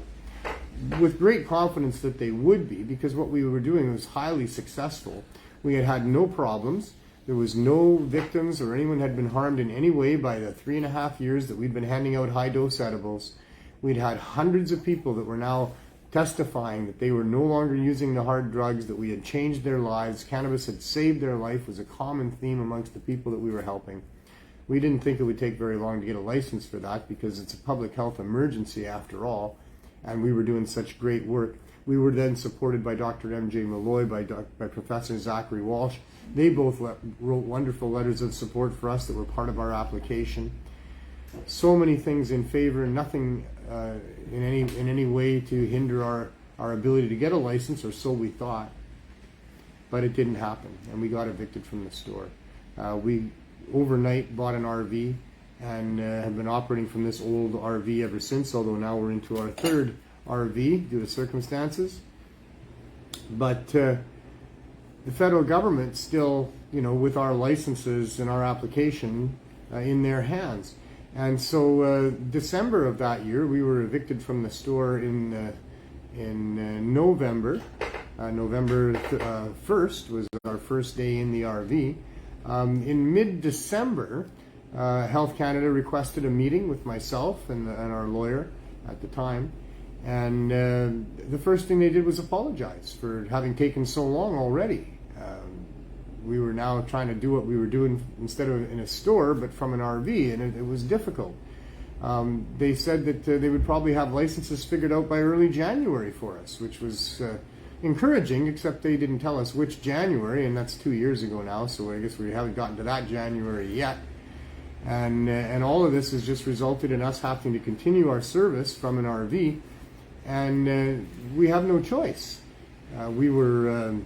with great confidence that they would be, because what we were doing was highly successful. We had had no problems. There was no victims or anyone had been harmed in any way by the 3.5 years that we'd been handing out high-dose edibles. We'd had hundreds of people that were now testifying that they were no longer using the hard drugs, that we had changed their lives. Cannabis had saved their life was a common theme amongst the people that we were helping. We didn't think it would take very long to get a license for that because it's a public health emergency after all, and we were doing such great work. We were then supported by Dr. M.J. Malloy, by Professor Zachary Walsh. They both wrote wonderful letters of support for us that were part of our application. So many things in favor, nothing in any way to hinder our ability to get a license, or so we thought. But it didn't happen, and we got evicted from the store. We overnight bought an RV and have been operating from this old RV ever since, although now we're into our third RV due to circumstances. But the federal government still, with our licenses and our application in their hands. And so December of that year, we were evicted from the store in November. November 1st was our first day in the RV. In mid-December, Health Canada requested a meeting with myself and our lawyer at the time. And the first thing they did was apologize for having taken so long already. We were now trying to do what we were doing instead of in a store, but from an RV, and it was difficult. They said that they would probably have licenses figured out by early January for us, which was encouraging, except they didn't tell us which January, and that's 2 years ago now, so I guess we haven't gotten to that January yet. And all of this has just resulted in us having to continue our service from an RV, and we have no choice. We were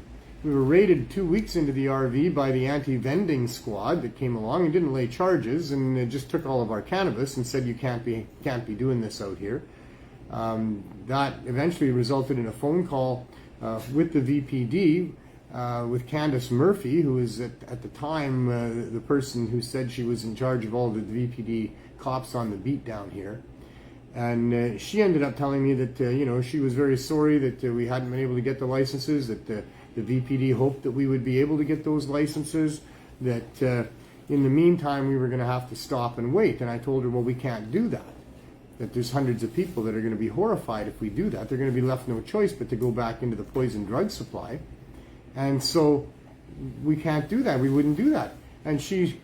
raided 2 weeks into the RV by the anti-vending squad that came along and didn't lay charges, and just took all of our cannabis and said you can't be doing this out here. That eventually resulted in a phone call with the VPD with Candace Murphy, who was at the time the person who said she was in charge of all the VPD cops on the beat down here. And she ended up telling me that, she was very sorry that we hadn't been able to get the licenses, that the VPD hoped that we would be able to get those licenses, that in the meantime we were going to have to stop and wait. And I told her, well, we can't do that. That there's hundreds of people that are going to be horrified if we do that. They're going to be left no choice but to go back into the poison drug supply. And so we can't do that. We wouldn't do that. And she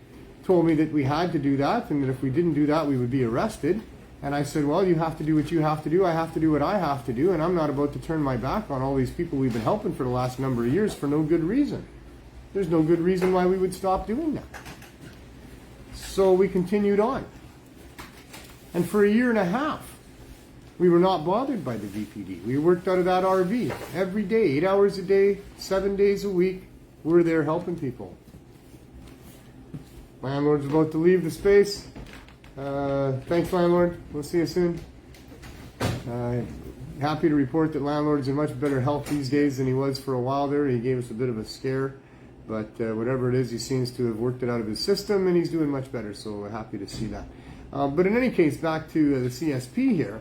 told me that we had to do that, and that if we didn't do that, we would be arrested. And I said, well, you have to do what you have to do. I have to do what I have to do. And I'm not about to turn my back on all these people we've been helping for the last number of years for no good reason. There's no good reason why we would stop doing that. So we continued on. And for a year and a half, we were not bothered by the VPD. We worked out of that RV every day, 8 hours a day, 7 days a week. We're there helping people. Landlord's about to leave the space. Thanks, landlord. We'll see you soon. Happy to report that landlord's in much better health these days than he was for a while there. He gave us a bit of a scare, but whatever it is, he seems to have worked it out of his system, and he's doing much better, so we're happy to see that. But in any case, back to the CSP here.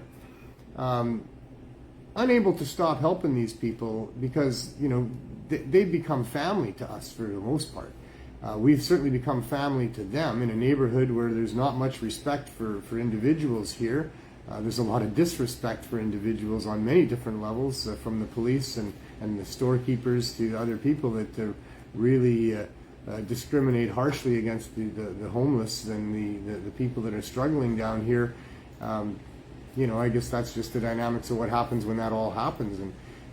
Unable to stop helping these people because, they've become family to us for the most part. We've certainly become family to them in a neighborhood where there's not much respect for individuals here. There's a lot of disrespect for individuals on many different levels, from the police and the storekeepers to other people that really discriminate harshly against the homeless and the people that are struggling down here. I guess that's just the dynamics of what happens when that all happens.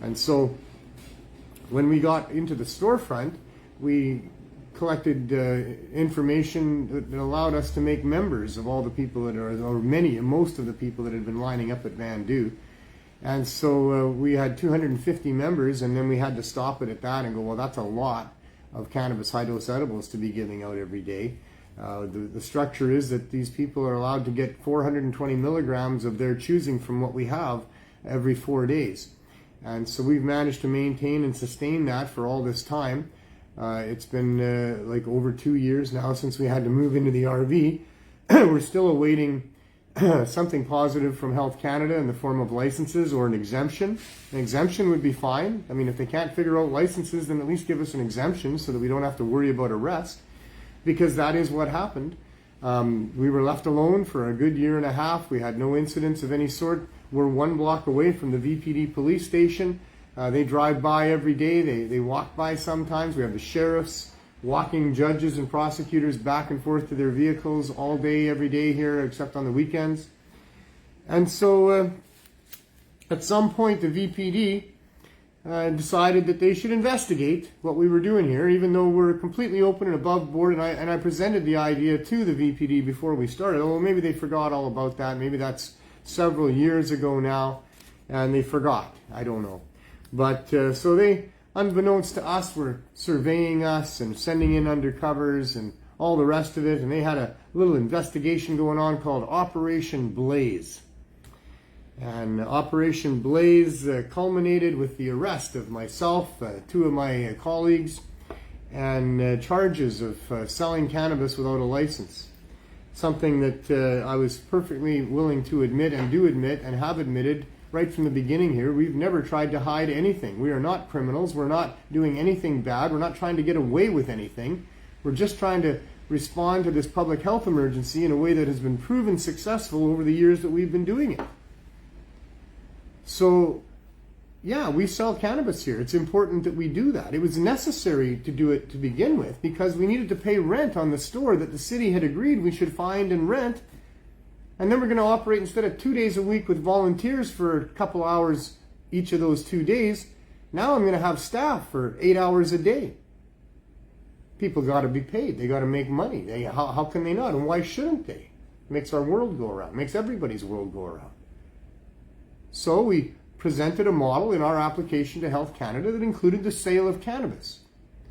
And so when we got into the storefront, we collected information that allowed us to make members of all the people that are, or most of the people that had been lining up at Van Du. And so we had 250 members, and then we had to stop it at that and go, well, that's a lot of cannabis high-dose edibles to be giving out every day. The structure is that these people are allowed to get 420 milligrams of their choosing from what we have every 4 days. And so we've managed to maintain and sustain that for all this time. It's been like over 2 years now since we had to move into the RV. We're still awaiting something positive from Health Canada in the form of licenses or an exemption. An exemption would be fine. I mean, if they can't figure out licenses, then at least give us an exemption so that we don't have to worry about arrest, because that is what happened. We were left alone for a good year and a half. We had no incidents of any sort. We're 1 block away from the VPD police station. They drive by every day. They walk by sometimes. We have the sheriffs walking judges and prosecutors back and forth to their vehicles all day, every day here, except on the weekends. And so at some point, the VPD decided that they should investigate what we were doing here, even though we're completely open and above board. And I presented the idea to the VPD before we started. Oh, maybe they forgot all about that. Maybe that's several years ago now, and they forgot. I don't know. But so they, unbeknownst to us, were surveying us and sending in undercovers and all the rest of it. And they had a little investigation going on called Operation Blaze. And Operation Blaze culminated with the arrest of myself, 2 of my colleagues, and charges of selling cannabis without a license. Something that I was perfectly willing to admit and do admit and have admitted right from the beginning here. We've never tried to hide anything. We are not criminals. We're not doing anything bad. We're not trying to get away with anything. We're just trying to respond to this public health emergency in a way that has been proven successful over the years that we've been doing it. So, yeah, we sell cannabis here. It's important that we do that. It was necessary to do it to begin with because we needed to pay rent on the store that the city had agreed we should find and rent. And then we're going to operate, instead of 2 days a week with volunteers for a couple hours each of those 2 days, now I'm going to have staff for 8 hours a day. People got to be paid. They got to make money. How can they not? And why shouldn't they? It makes our world go around. It makes everybody's world go around. So we presented a model in our application to Health Canada that included the sale of cannabis.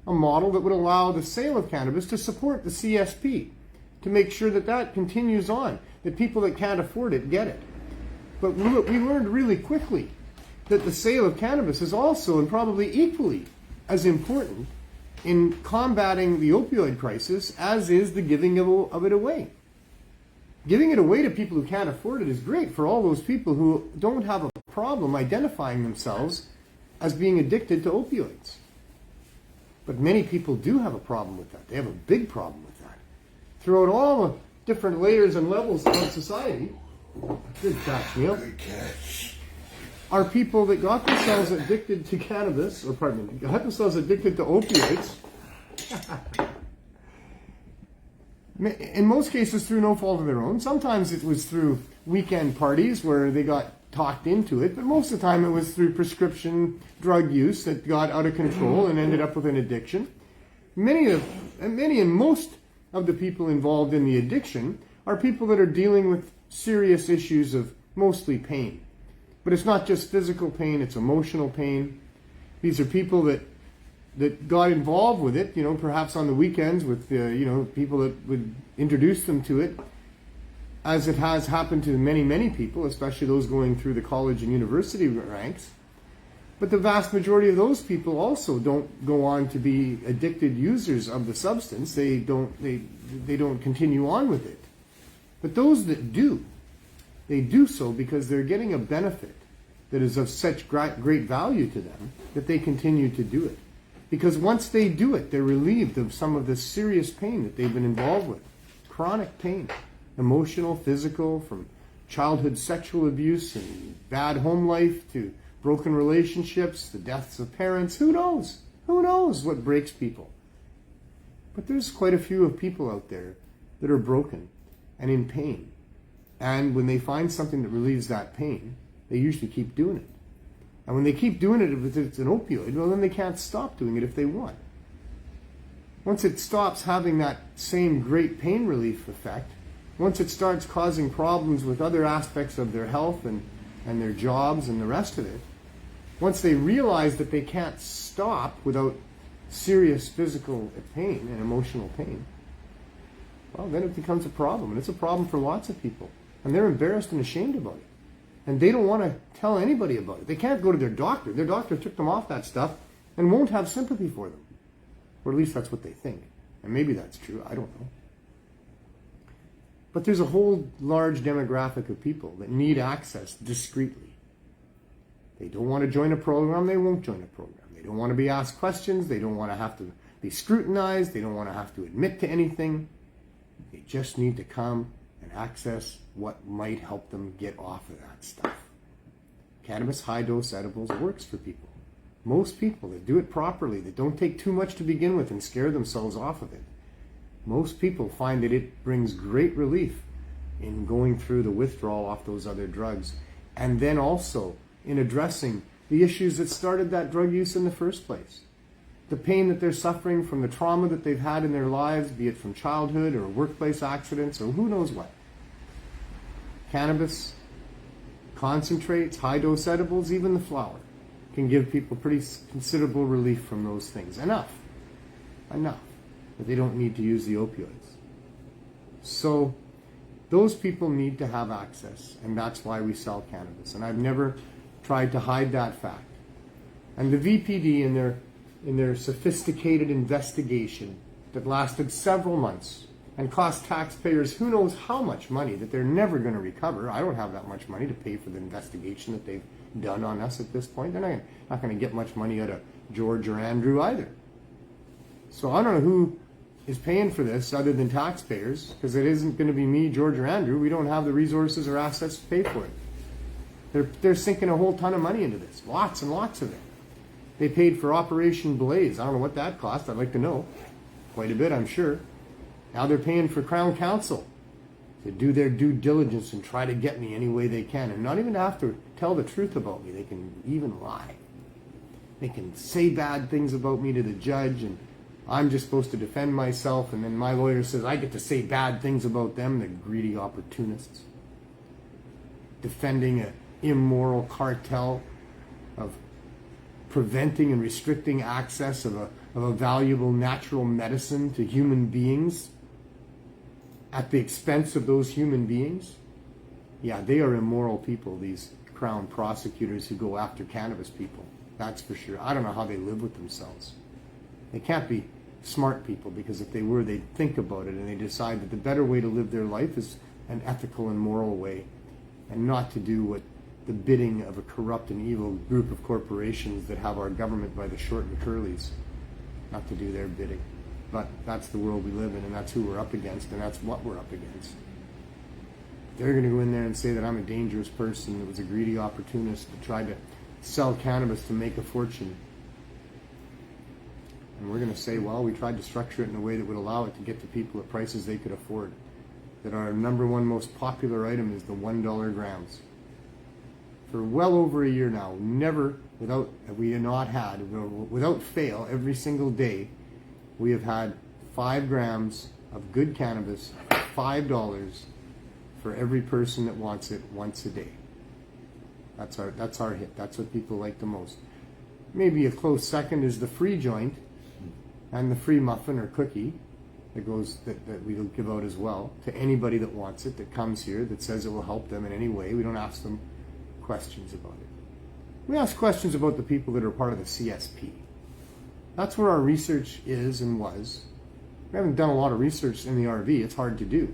A model that would allow the sale of cannabis to support the CSP, to make sure that that continues on, that people that can't afford it get it. But we learned really quickly that the sale of cannabis is also, and probably equally, as important in combating the opioid crisis as is the giving of it away. Giving it away to people who can't afford it is great for all those people who don't have a problem identifying themselves as being addicted to opioids. But many people do have a problem with that. They have a big problem with that. Throughout all the different layers and levels of society, good catch, Neil, are people that got themselves addicted to cannabis, or pardon me, got themselves addicted to opioids, in most cases through no fault of their own. Sometimes it was through weekend parties where they got talked into it, but most of the time it was through prescription drug use that got out of control and ended up with an addiction. Many and most of the people involved in the addiction are people that are dealing with serious issues of mostly pain. But it's not just physical pain, it's emotional pain. These are people that got involved with it, perhaps on the weekends with, people that would introduce them to it, as it has happened to many, many people, especially those going through the college and university ranks. But the vast majority of those people also don't go on to be addicted users of the substance. They don't continue on with it. But those that do, they do so because they're getting a benefit that is of such great value to them that they continue to do it. Because once they do it, they're relieved of some of the serious pain that they've been involved with. Chronic pain, emotional, physical, from childhood sexual abuse and bad home life to broken relationships, the deaths of parents. Who knows? Who knows what breaks people? But there's quite a few of people out there that are broken and in pain. And when they find something that relieves that pain, they usually keep doing it. And when they keep doing it, if it's an opioid, well, then they can't stop doing it if they want. Once it stops having that same great pain relief effect, once it starts causing problems with other aspects of their health and their jobs and the rest of it, once they realize that they can't stop without serious physical pain and emotional pain, well, then it becomes a problem. And it's a problem for lots of people. And they're embarrassed and ashamed about it. And they don't want to tell anybody about it. They can't go to their doctor. Their doctor took them off that stuff and won't have sympathy for them. Or at least that's what they think. And maybe that's true. I don't know. But there's a whole large demographic of people that need access discreetly. They don't want to join a program. They won't join a program. They don't want to be asked questions. They don't want to have to be scrutinized. They don't want to have to admit to anything. They just need to come and access what might help them get off of that stuff. Cannabis high-dose edibles works for people. Most people that do it properly, that don't take too much to begin with and scare themselves off of it, most people find that it brings great relief in going through the withdrawal off those other drugs, and then also in addressing the issues that started that drug use in the first place. The pain that they're suffering from the trauma that they've had in their lives, be it from childhood or workplace accidents or who knows what. Cannabis, concentrates, high-dose edibles, even the flower, can give people pretty considerable relief from those things. Enough. But they don't need to use the opioids. So those people need to have access, and that's why we sell cannabis. And I've never tried to hide that fact. And the VPD, in their sophisticated investigation that lasted several months and cost taxpayers who knows how much money that they're never going to recover. I don't have that much money to pay for the investigation that they've done on us at this point. They're not going to get much money out of George or Andrew either. So I don't know who is paying for this other than taxpayers, because it isn't going to be me, George, or Andrew. We don't have the resources or assets to pay for it. They're sinking a whole ton of money into this, lots and lots of it. They paid for Operation Blaze. I don't know what that cost. I'd like to know. Quite a bit, I'm sure. Now they're paying for Crown Counsel to do their due diligence and try to get me any way they can, and not even have to tell the truth about me. They can even lie. They can say bad things about me to the judge, and I'm just supposed to defend myself, and then my lawyer says I get to say bad things about them, the greedy opportunists. Defending an immoral cartel of preventing and restricting access of a valuable natural medicine to human beings at the expense of those human beings. Yeah, they are immoral people, these Crown prosecutors who go after cannabis people. That's for sure. I don't know how they live with themselves. They can't be smart people, because if they were, they'd think about it and they decide that the better way to live their life is an ethical and moral way, and not to do what the bidding of a corrupt and evil group of corporations that have our government by the short and curlies, not to do their bidding. But that's the world we live in, and that's who we're up against, and that's what we're up against. They're going to go in there and say that I'm a dangerous person that was a greedy opportunist that tried to sell cannabis to make a fortune. And we're going to say, well, we tried to structure it in a way that would allow it to get to people at prices they could afford. That our number one most popular item is the $1 grams. For well over a year now, without fail, every single day, we have had 5 grams of good cannabis for $5 for every person that wants it once a day. That's our hit. That's what people like the most. Maybe a close second is the free joint and the free muffin or cookie that we'll give out as well to anybody that wants it, that comes here, that says it will help them in any way. We don't ask them questions about it. We ask questions about the people that are part of the CSP. That's where our research is and was. We haven't done a lot of research in the RV. It's hard to do.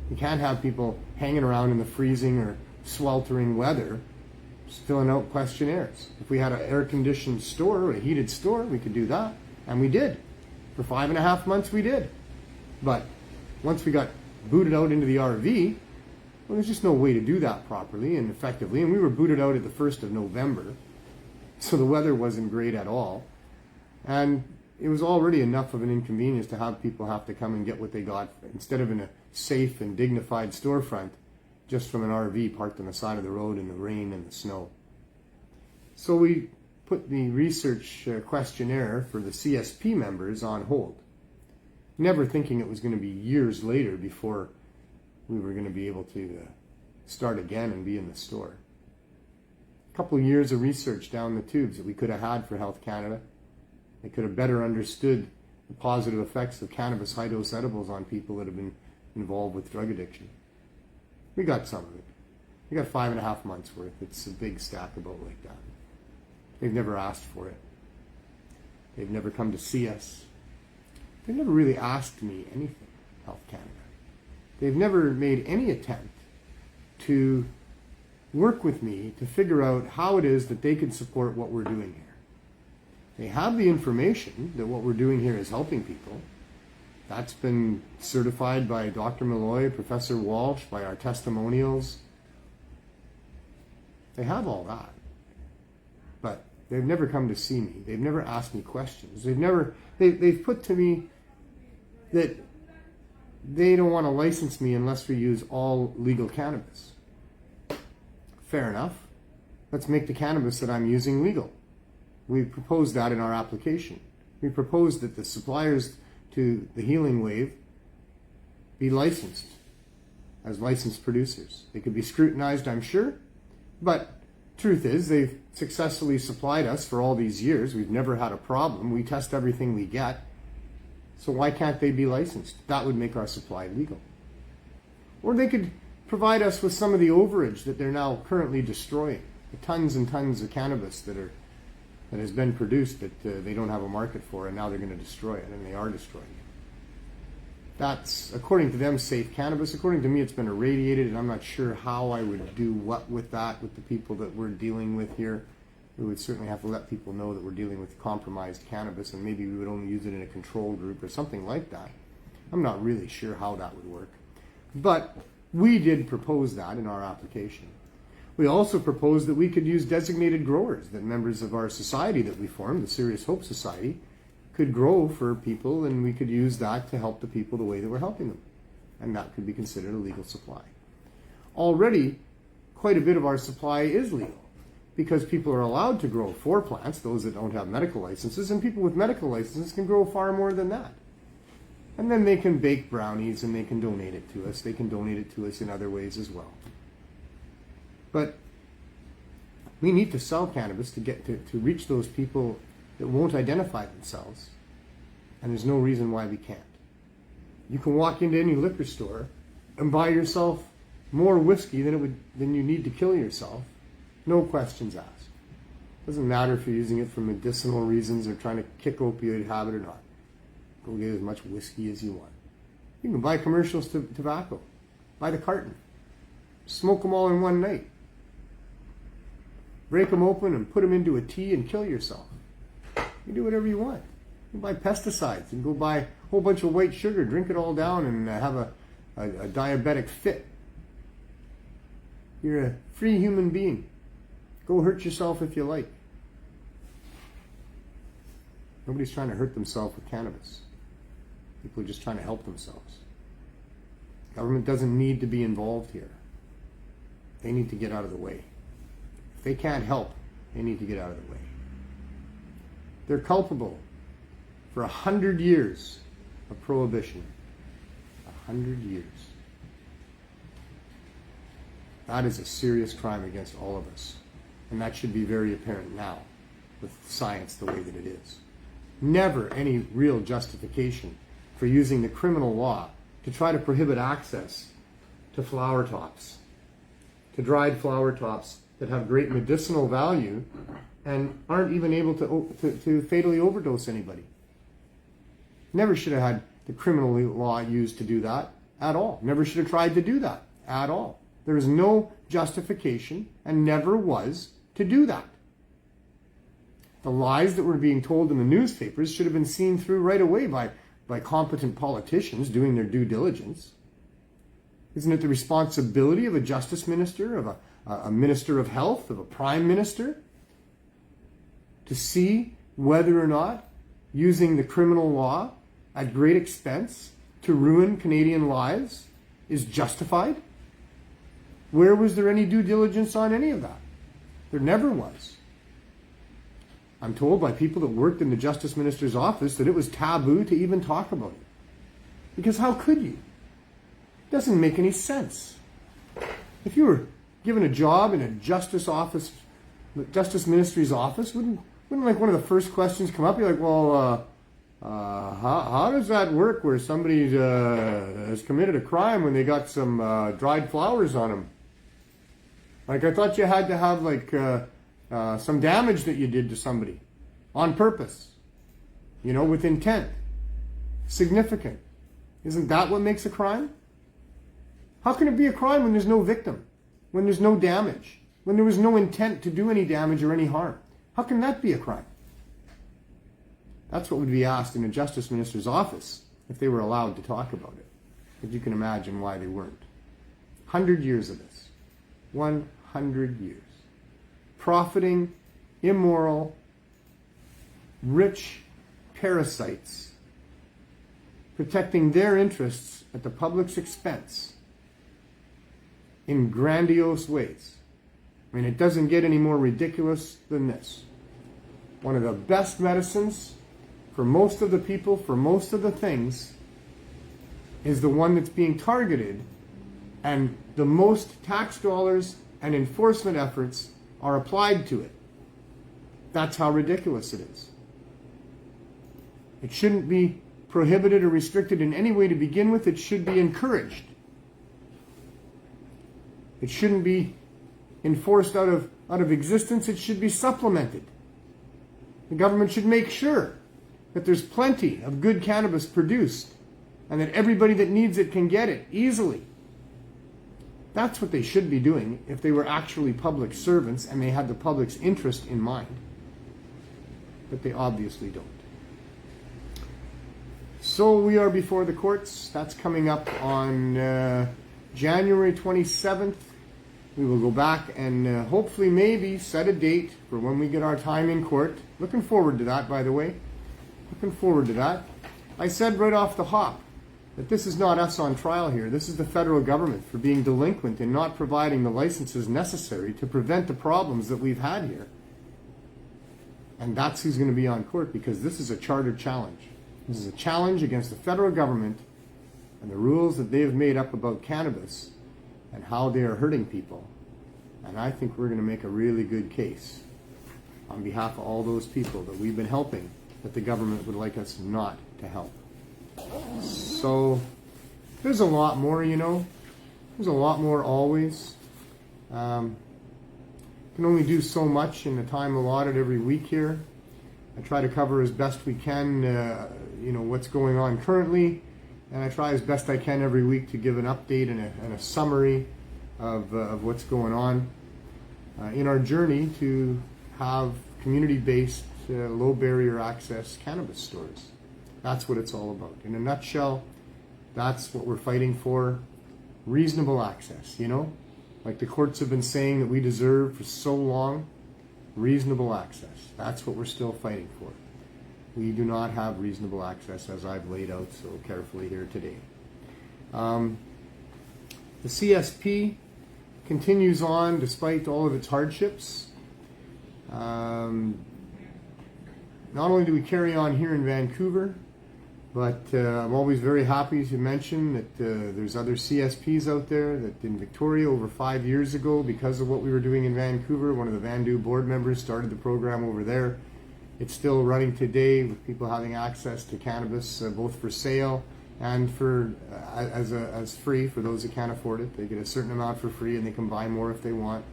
You can't have people hanging around in the freezing or sweltering weather just filling out questionnaires. If we had an air-conditioned store or a heated store, we could do that. And we did. For 5.5 months, we did. But once we got booted out into the RV, well, there's just no way to do that properly and effectively. And we were booted out at the 1st of November. So the weather wasn't great at all. And it was already enough of an inconvenience to have people have to come and get what they got instead of in a safe and dignified storefront, just from an RV parked on the side of the road in the rain and the snow. So we put the research questionnaire for the CSP members on hold, never thinking it was going to be years later before we were going to be able to start again and be in the store. A couple of years of research down the tubes that we could have had for Health Canada. They could have better understood the positive effects of cannabis high-dose edibles on people that have been involved with drug addiction. We got some of it. We got 5.5 months worth. It's a big stack about like that. They've never asked for it. They've never come to see us. They've never really asked me anything, Health Canada. They've never made any attempt to work with me to figure out how it is that they can support what we're doing here. They have the information that what we're doing here is helping people. That's been certified by Dr. Malloy, Professor Walsh, by our testimonials. They have all that. But they've never come to see me. They've never asked me questions. They've put to me that they don't want to license me unless we use all legal cannabis. Fair enough. Let's make the cannabis that I'm using legal. We proposed that in our application. We proposed that the suppliers to the Healing Wave be licensed as licensed producers. They could be scrutinized, I'm sure, but truth is they've successfully supplied us for all these years. We've never had a problem. We test everything we get. So why can't they be licensed? That would make our supply legal. Or they could provide us with some of the overage that they're now currently destroying. The tons and tons of cannabis that has been produced that they don't have a market for, and now they're going to destroy it, and they are destroying it. That's, according to them, safe cannabis. According to me, it's been irradiated, and I'm not sure how I would do what with that with the people that we're dealing with here. We would certainly have to let people know that we're dealing with compromised cannabis, and maybe we would only use it in a control group or something like that. I'm not really sure how that would work. But we did propose that in our application. We also proposed that we could use designated growers, that members of our society that we formed, the Serious Hope Society, could grow for people, and we could use that to help the people the way that we're helping them. And that could be considered a legal supply. Already, quite a bit of our supply is legal, because people are allowed to grow 4 plants, those that don't have medical licenses, and people with medical licenses can grow far more than that. And then they can bake brownies, and they can donate it to us. They can donate it to us in other ways as well. But we need to sell cannabis to get to reach those people that won't identify themselves, and there's no reason why we can't. You can walk into any liquor store and buy yourself more whiskey than you need to kill yourself, no questions asked. Doesn't matter if you're using it for medicinal reasons or trying to kick opioid habit or not. Go get as much whiskey as you want. You can buy commercial tobacco. Buy the carton. Smoke them all in one night. Break them open and put them into a tea and kill yourself. You do whatever you want. You buy pesticides and go buy a whole bunch of white sugar, drink it all down, and have a diabetic fit. You're a free human being. Go hurt yourself if you like. Nobody's trying to hurt themselves with cannabis. People are just trying to help themselves. Government doesn't need to be involved here. They need to get out of the way. If they can't help, they need to get out of the way. They're culpable for 100 years of prohibition. 100 years. That is a serious crime against all of us. And that should be very apparent now with science the way that it is. Never any real justification for using the criminal law to try to prohibit access to flower tops, to dried flower tops that have great medicinal value and aren't even able to fatally overdose anybody. Never should have had the criminal law used to do that at all. Never should have tried to do that at all. There is no justification and never was to do that. The lies that were being told in the newspapers should have been seen through right away by competent politicians doing their due diligence. Isn't it the responsibility of a justice minister, of a minister of health, of a prime minister, to see whether or not using the criminal law at great expense to ruin Canadian lives is justified? Where was there any due diligence on any of that? There never was. I'm told by people that worked in the Justice Minister's office that it was taboo to even talk about it. Because how could you? It doesn't make any sense. If you were given a job in a justice ministry's office, wouldn't like one of the first questions come up? You're like, well, how does that work where somebody has committed a crime when they got some dried flowers on them? Like, I thought you had to have like some damage that you did to somebody on purpose, with intent, significant. Isn't that what makes a crime? How can it be a crime when there's no victim, when there's no damage, when there was no intent to do any damage or any harm? How can that be a crime? That's what would be asked in a justice minister's office if they were allowed to talk about it. But you can imagine why they weren't. 100 years of this. 100 years. Profiting, immoral, rich parasites, protecting their interests at the public's expense in grandiose ways. I mean, it doesn't get any more ridiculous than this. One of the best medicines for most of the people, for most of the things, is the one that's being targeted, and the most tax dollars and enforcement efforts are applied to it. That's how ridiculous it is. It shouldn't be prohibited or restricted in any way to begin with. It should be encouraged. It shouldn't be enforced out of existence. It should be supplemented. The government should make sure that there's plenty of good cannabis produced and that everybody that needs it can get it easily. That's what they should be doing if they were actually public servants and they had the public's interest in mind. But they obviously don't. So we are before the courts. That's coming up on January 27th. We will go back and hopefully maybe set a date for when we get our time in court. Looking forward to that, by the way. Looking forward to that. I said right off the hop that this is not us on trial here. This is the federal government for being delinquent in not providing the licenses necessary to prevent the problems that we've had here. And that's who's going to be on court, because this is a chartered challenge. This is a challenge against the federal government and the rules that they have made up about cannabis and how they are hurting people. And I think we're going to make a really good case on behalf of all those people that we've been helping that the government would like us not to help. So there's a lot more, There's a lot more always. Because can only do so much in the time allotted every week here. I try to cover as best we can, what's going on currently, and I try as best I can every week to give an update and a summary of what's going on in our journey to have community-based, low-barrier access cannabis stores. That's what it's all about. In a nutshell, that's what we're fighting for. Reasonable access, like the courts have been saying that we deserve for so long. Reasonable access. That's what we're still fighting for. We do not have reasonable access, as I've laid out so carefully here today. The CSP continues on despite all of its hardships. Not only do we carry on here in Vancouver, but I'm always very happy to mention that there's other CSPs out there that in Victoria over 5 years ago, because of what we were doing in Vancouver, one of the Vandu board members started the program over there. It's still running today with people having access to cannabis, both for sale and for as free for those that can't afford it. They get a certain amount for free and they can buy more if they want.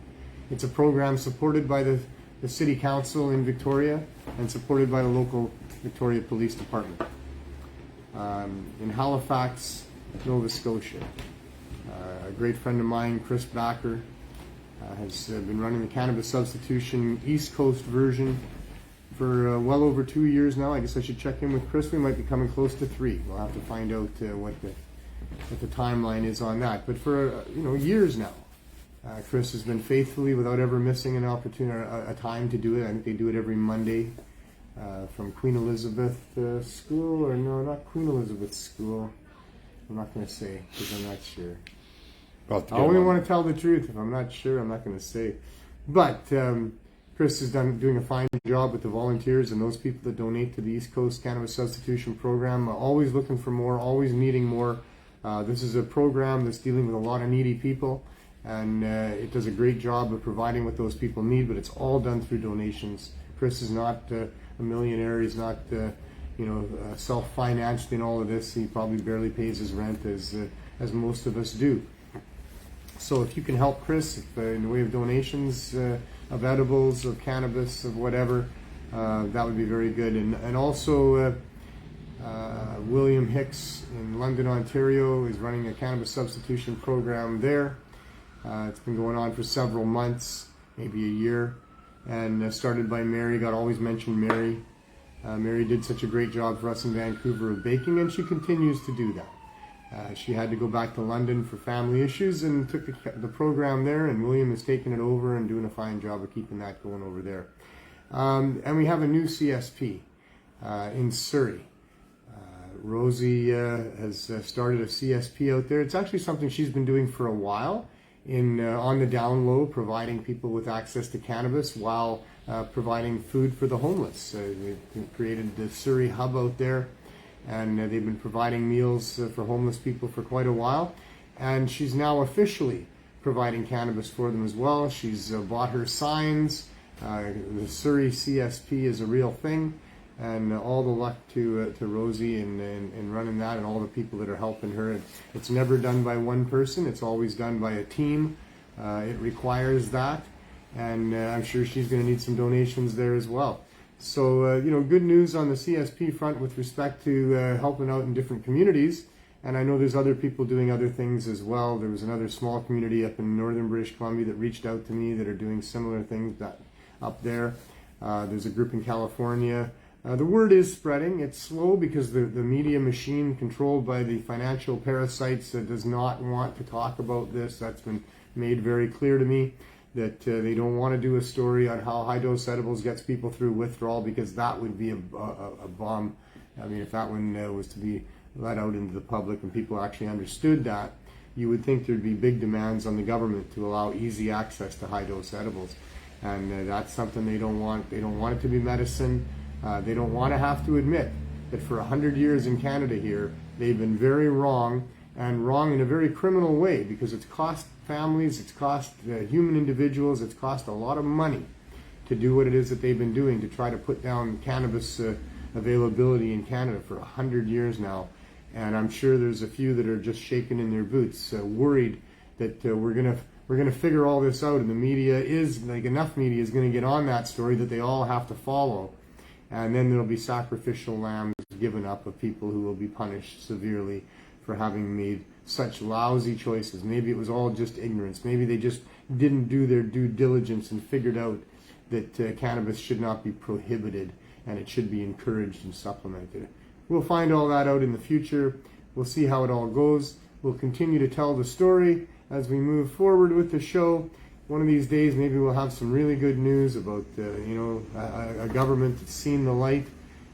It's a program supported by the City Council in Victoria and supported by the local Victoria Police Department. In Halifax, Nova Scotia, a great friend of mine, Chris Backer, has been running the Cannabis Substitution East Coast version for well over 2 years now. I guess I should check in with Chris. We might be coming close to 3. We'll have to find out what the timeline is on that. But for years now, Chris has been faithfully, without ever missing an opportunity, a time to do it. I think they do it every Monday from Queen Elizabeth School, or no, not Queen Elizabeth School. I'm not going to say because I'm not sure. I only want to tell the truth. If I'm not sure, I'm not going to say. But Chris is doing a fine job with the volunteers and those people that donate to the East Coast Cannabis Substitution Program. Always looking for more, always needing more. This is a program that's dealing with a lot of needy people, and it does a great job of providing what those people need, but it's all done through donations. Chris is not a millionaire. He's not self-financed in all of this. He probably barely pays his rent as most of us do. So if you can help Chris in the way of donations of edibles, of cannabis, of whatever, that would be very good. And also William Hicks in London, Ontario is running a cannabis substitution program there. It's been going on for several months, maybe a year, and started by Mary. God always mentioned Mary. Mary did such a great job for us in Vancouver of baking, and she continues to do that. She had to go back to London for family issues and took the program there, and William has taken it over and doing a fine job of keeping that going over there. And we have a new CSP in Surrey. Rosie has started a CSP out there. It's actually something she's been doing for a while on the down low, providing people with access to cannabis while providing food for the homeless. We've created the Surrey Hub out there, and they've been providing meals for homeless people for quite a while. And she's now officially providing cannabis for them as well. She's bought her signs. The Surrey CSP is a real thing, and all the luck to Rosie in running that, and all the people that are helping her. It's never done by one person. It's always done by a team. It requires that, and I'm sure she's going to need some donations there as well. So, good news on the CSP front with respect to helping out in different communities. And I know there's other people doing other things as well. There was another small community up in northern British Columbia that reached out to me that are doing similar things up there. There's a group in California. The word is spreading. It's slow because the media machine controlled by the financial parasites does not want to talk about this. That's been made very clear to me, that they don't want to do a story on how high-dose edibles gets people through withdrawal, because that would be a bomb. I mean, if that one was to be let out into the public and people actually understood that, you would think there'd be big demands on the government to allow easy access to high-dose edibles. And that's something they don't want. They don't want it to be medicine. They don't want to have to admit that for 100 years in Canada here, they've been very wrong, and wrong in a very criminal way, because it's cost families, it's cost human individuals, it's cost a lot of money to do what it is that they've been doing to try to put down cannabis availability in Canada for 100 years now. And I'm sure there's a few that are just shaking in their boots, worried that we're going to we're going to figure all this out, and the media is, like, enough media is going to get on that story that they all have to follow. And then there'll be sacrificial lambs given up of people who will be punished severely for having made such lousy choices. Maybe it was all just ignorance. Maybe they just didn't do their due diligence and figured out that cannabis should not be prohibited and it should be encouraged and supplemented. We'll find all that out in the future. We'll see how it all goes. We'll continue to tell the story as we move forward with the show. One of these days, maybe we'll have some really good news about, a government that's seen the light.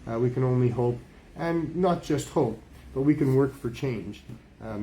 We can only hope, and not just hope, but we can work for change.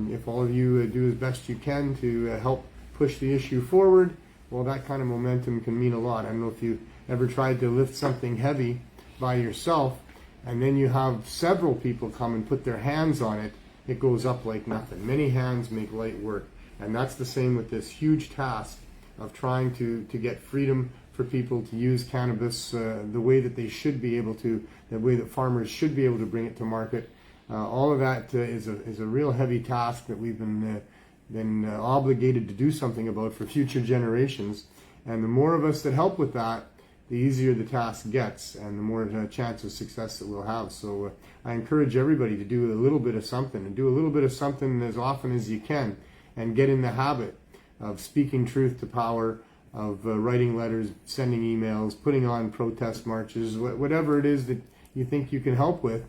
If all of you do as best you can to help push the issue forward, well, that kind of momentum can mean a lot. I don't know if you ever tried to lift something heavy by yourself, and then you have several people come and put their hands on it, it goes up like nothing. Many hands make light work. And that's the same with this huge task of trying to get freedom for people to use cannabis the way that they should be able to, the way that farmers should be able to bring it to market. All of that is a real heavy task that we've been obligated to do something about for future generations. And the more of us that help with that, the easier the task gets and the more chance of success that we'll have. So I encourage everybody to do a little bit of something, and do a little bit of something as often as you can, and get in the habit of speaking truth to power, of writing letters, sending emails, putting on protest marches, whatever it is that you think you can help with.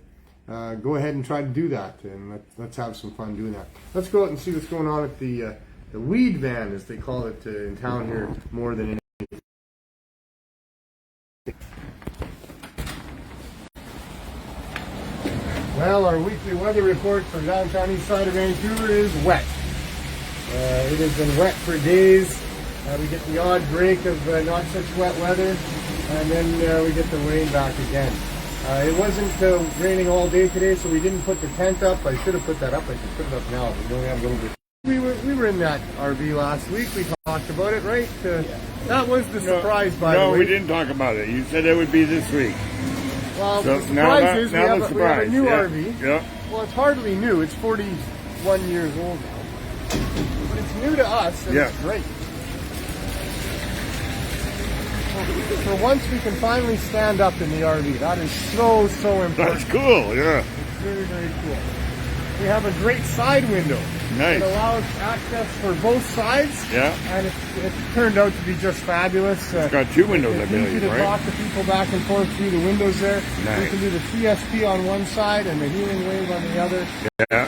Go ahead and try to do that, and let's have some fun doing that. Let's go out and see what's going on at the weed van, as they call it in town here, more than anything. Well, our weekly weather report for downtown east side of Vancouver is wet. It has been wet for days. We get the odd break of not such wet weather, and then we get the rain back again. It wasn't raining all day today, so we didn't put the tent up. I should have put that up. I should put it up now, but we only have a little bit. We were in that RV last week. We talked about it, right? That was the surprise, by the way. No, we didn't talk about it. You said it would be this week. Well, so the surprise is we have a new yeah. RV. Yeah. Well, it's hardly new. It's 41 years old now. But it's new to us, and it's great. For once, we can finally stand up in the RV. That is so important. That's cool, yeah. It's very, very cool. We have a great side window. Nice. It allows access for both sides. Yeah. And it turned out to be just fabulous. It's got two windows, I believe, easy to talk to people back and forth through the windows there. Nice. We can do the TSP on one side and the Healing Wave on the other. Yeah.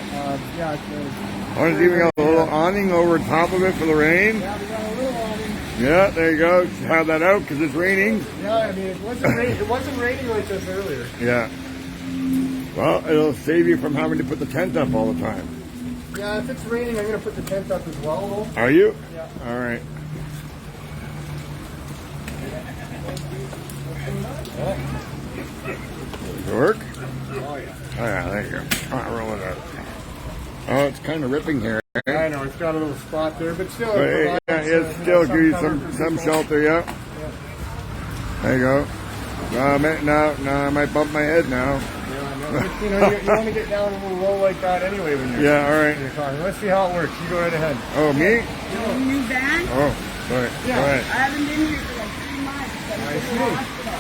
It's even got a little awning over top of it for the rain. Yeah, we got a little awning. Yeah, there you go. Just have that out because it's raining. Yeah, I mean, it wasn't raining like this earlier. Yeah. Well, it'll save you from having to put the tent up all the time. Yeah, if it's raining, I'm going to put the tent up as well, though. Are you? Yeah. All right. Does it work? Oh, yeah. Oh, yeah, there you go. Roll it out. Oh, it's kind of ripping here. I know, it's got a little spot there, but still, it still gives you some shelter, yeah. There you go. No, I might bump my head now. Yeah, you want to get down a little low like that anyway when you're all right. in your car. Let's see how it works. You go right ahead. Oh, me? New van? Oh, sorry. Yeah. Go ahead. I haven't been here for like 3 months. But I I'm in see. the hospital.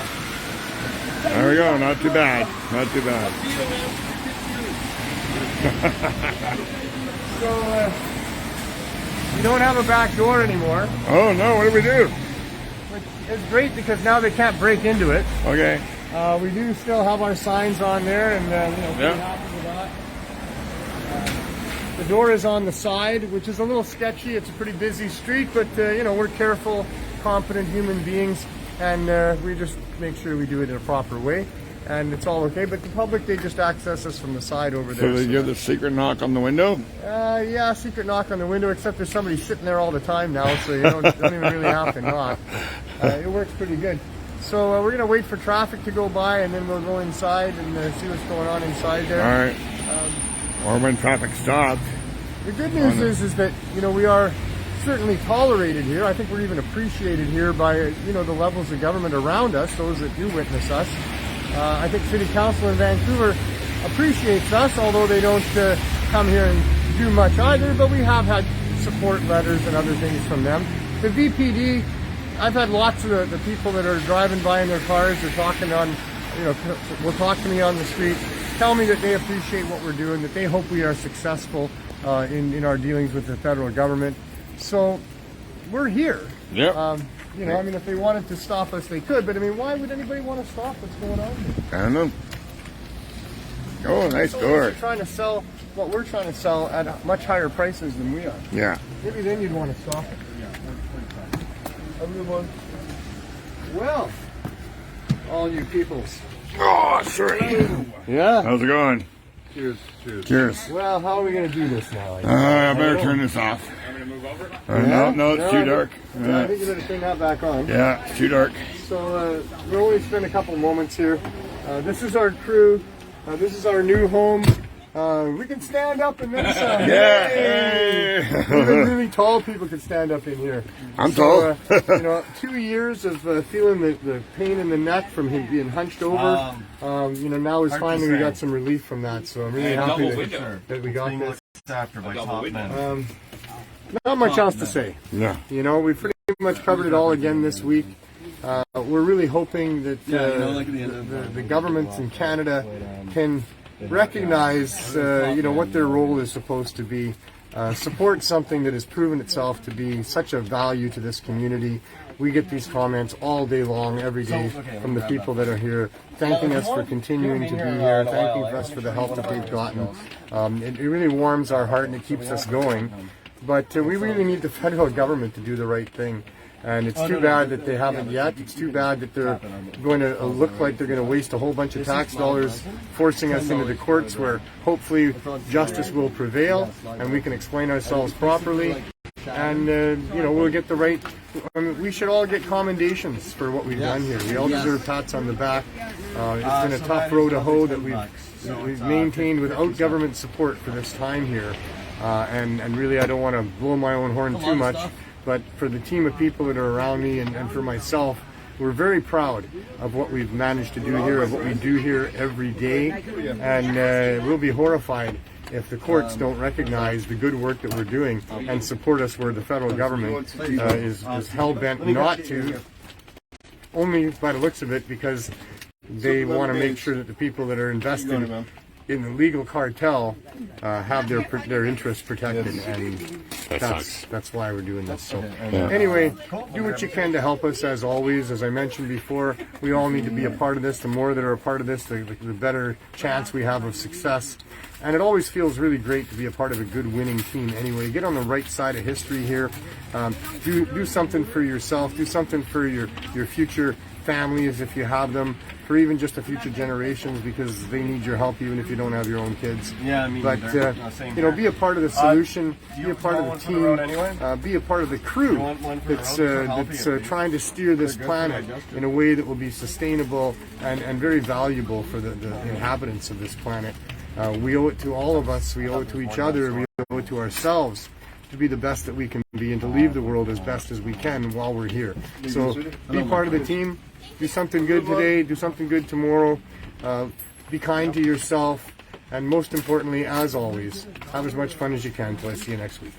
There we go. Not too bad. Not too bad. So, we don't have a back door anymore. Oh, no. What do we do? Which is great because now they can't break into it. Okay. We do still have our signs on there, and pretty happy with that. The door is on the side, which is a little sketchy. It's a pretty busy street, but we're careful, competent human beings, and we just make sure we do it in a proper way, and it's all okay. But the public, they just access us from the side over there. So they give the secret knock on the window? Yeah, secret knock on the window, except there's somebody sitting there all the time now, so you don't even really have to knock. It works pretty good. So we're going to wait for traffic to go by, and then we'll go inside and see what's going on inside there. All right. Or when traffic stops. The good news is that, we are certainly tolerated here. I think we're even appreciated here by, the levels of government around us, those that do witness us. I think City Council in Vancouver appreciates us, although they don't come here and do much either, but we have had support letters and other things from them. The VPD, I've had lots of the people that are driving by in their cars, they're talking on, will talk to me on the street, tell me that they appreciate what we're doing, that they hope we are successful in our dealings with the federal government. So we're here. Yep. I mean, if they wanted to stop us, they could, but I mean, why would anybody want to stop what's going on here? I don't know. Oh, nice door. They're trying to sell what we're trying to sell at much higher prices than we are. Yeah. Maybe then you'd want to stop it. Everyone. Well, all you peoples. Oh, sure. Yeah. How's it going? Cheers, cheers. Cheers. Well, how are we going to do this now? I better turn this off. I'm gonna move over. No, it's too dark. I think you better turn that back on. Yeah, it's too dark. So we'll only spend a couple moments here. This is our crew. This is our new home. We can stand up and then some. Yeah. Hey! Even really tall people can stand up in here. I'm tall. 2 years of feeling the pain in the neck from him being hunched over. Now is finally we got some relief from that. So I'm really happy that we got this. After by top men. Not much else to say. Yeah. We've pretty much covered it all again this week. We're really hoping that the governments in Canada can recognize, what their role is supposed to be, support something that has proven itself to be such a value to this community. We get these comments all day long, every day, from the people that are here, thanking us for continuing to be here, thanking us for the help that they've gotten. It really warms our heart and it keeps us going. But we really need the federal government to do the right thing. And it's too bad that they haven't yet. It's too bad that they're going to look like they're going to waste a whole bunch of tax dollars forcing us into the courts where hopefully justice will prevail and we can explain ourselves properly. And, we'll get the right... we should all get commendations for what we've done here. We all deserve pats on the back. It's been a tough road to hoe that we've maintained without government support for this time here. And really, I don't want to blow my own horn too much. But for the team of people that are around me and for myself, we're very proud of what we've managed to do here, of what we do here every day. And we'll be horrified if the courts don't recognize the good work that we're doing and support us where the federal government is hell-bent not to, only by the looks of it, because they want to make sure that the people that are invested in the legal cartel have their interests protected, and that's why we're doing this. So anyway, do what you can to help us, as always. As I mentioned before, we all need to be a part of this. The more that are a part of this, the better chance we have of success. And it always feels really great to be a part of a good winning team anyway. Get on the right side of history here. Do something for yourself. Do something for your future families if you have them, for even just the future generations, because they need your help even if you don't have your own kids. Yeah, I mean, but be a part of the solution, be a part of the team, be a part of the crew that's trying to steer this planet in a way that will be sustainable and very valuable for the inhabitants of this planet. We owe it to all of us, we owe it to each other, we owe it to ourselves to be the best that we can be and to leave the world as best as we can while we're here. So be part of the team. Do something good today, do something good tomorrow, be kind to yourself, and most importantly, as always, have as much fun as you can till I see you next week.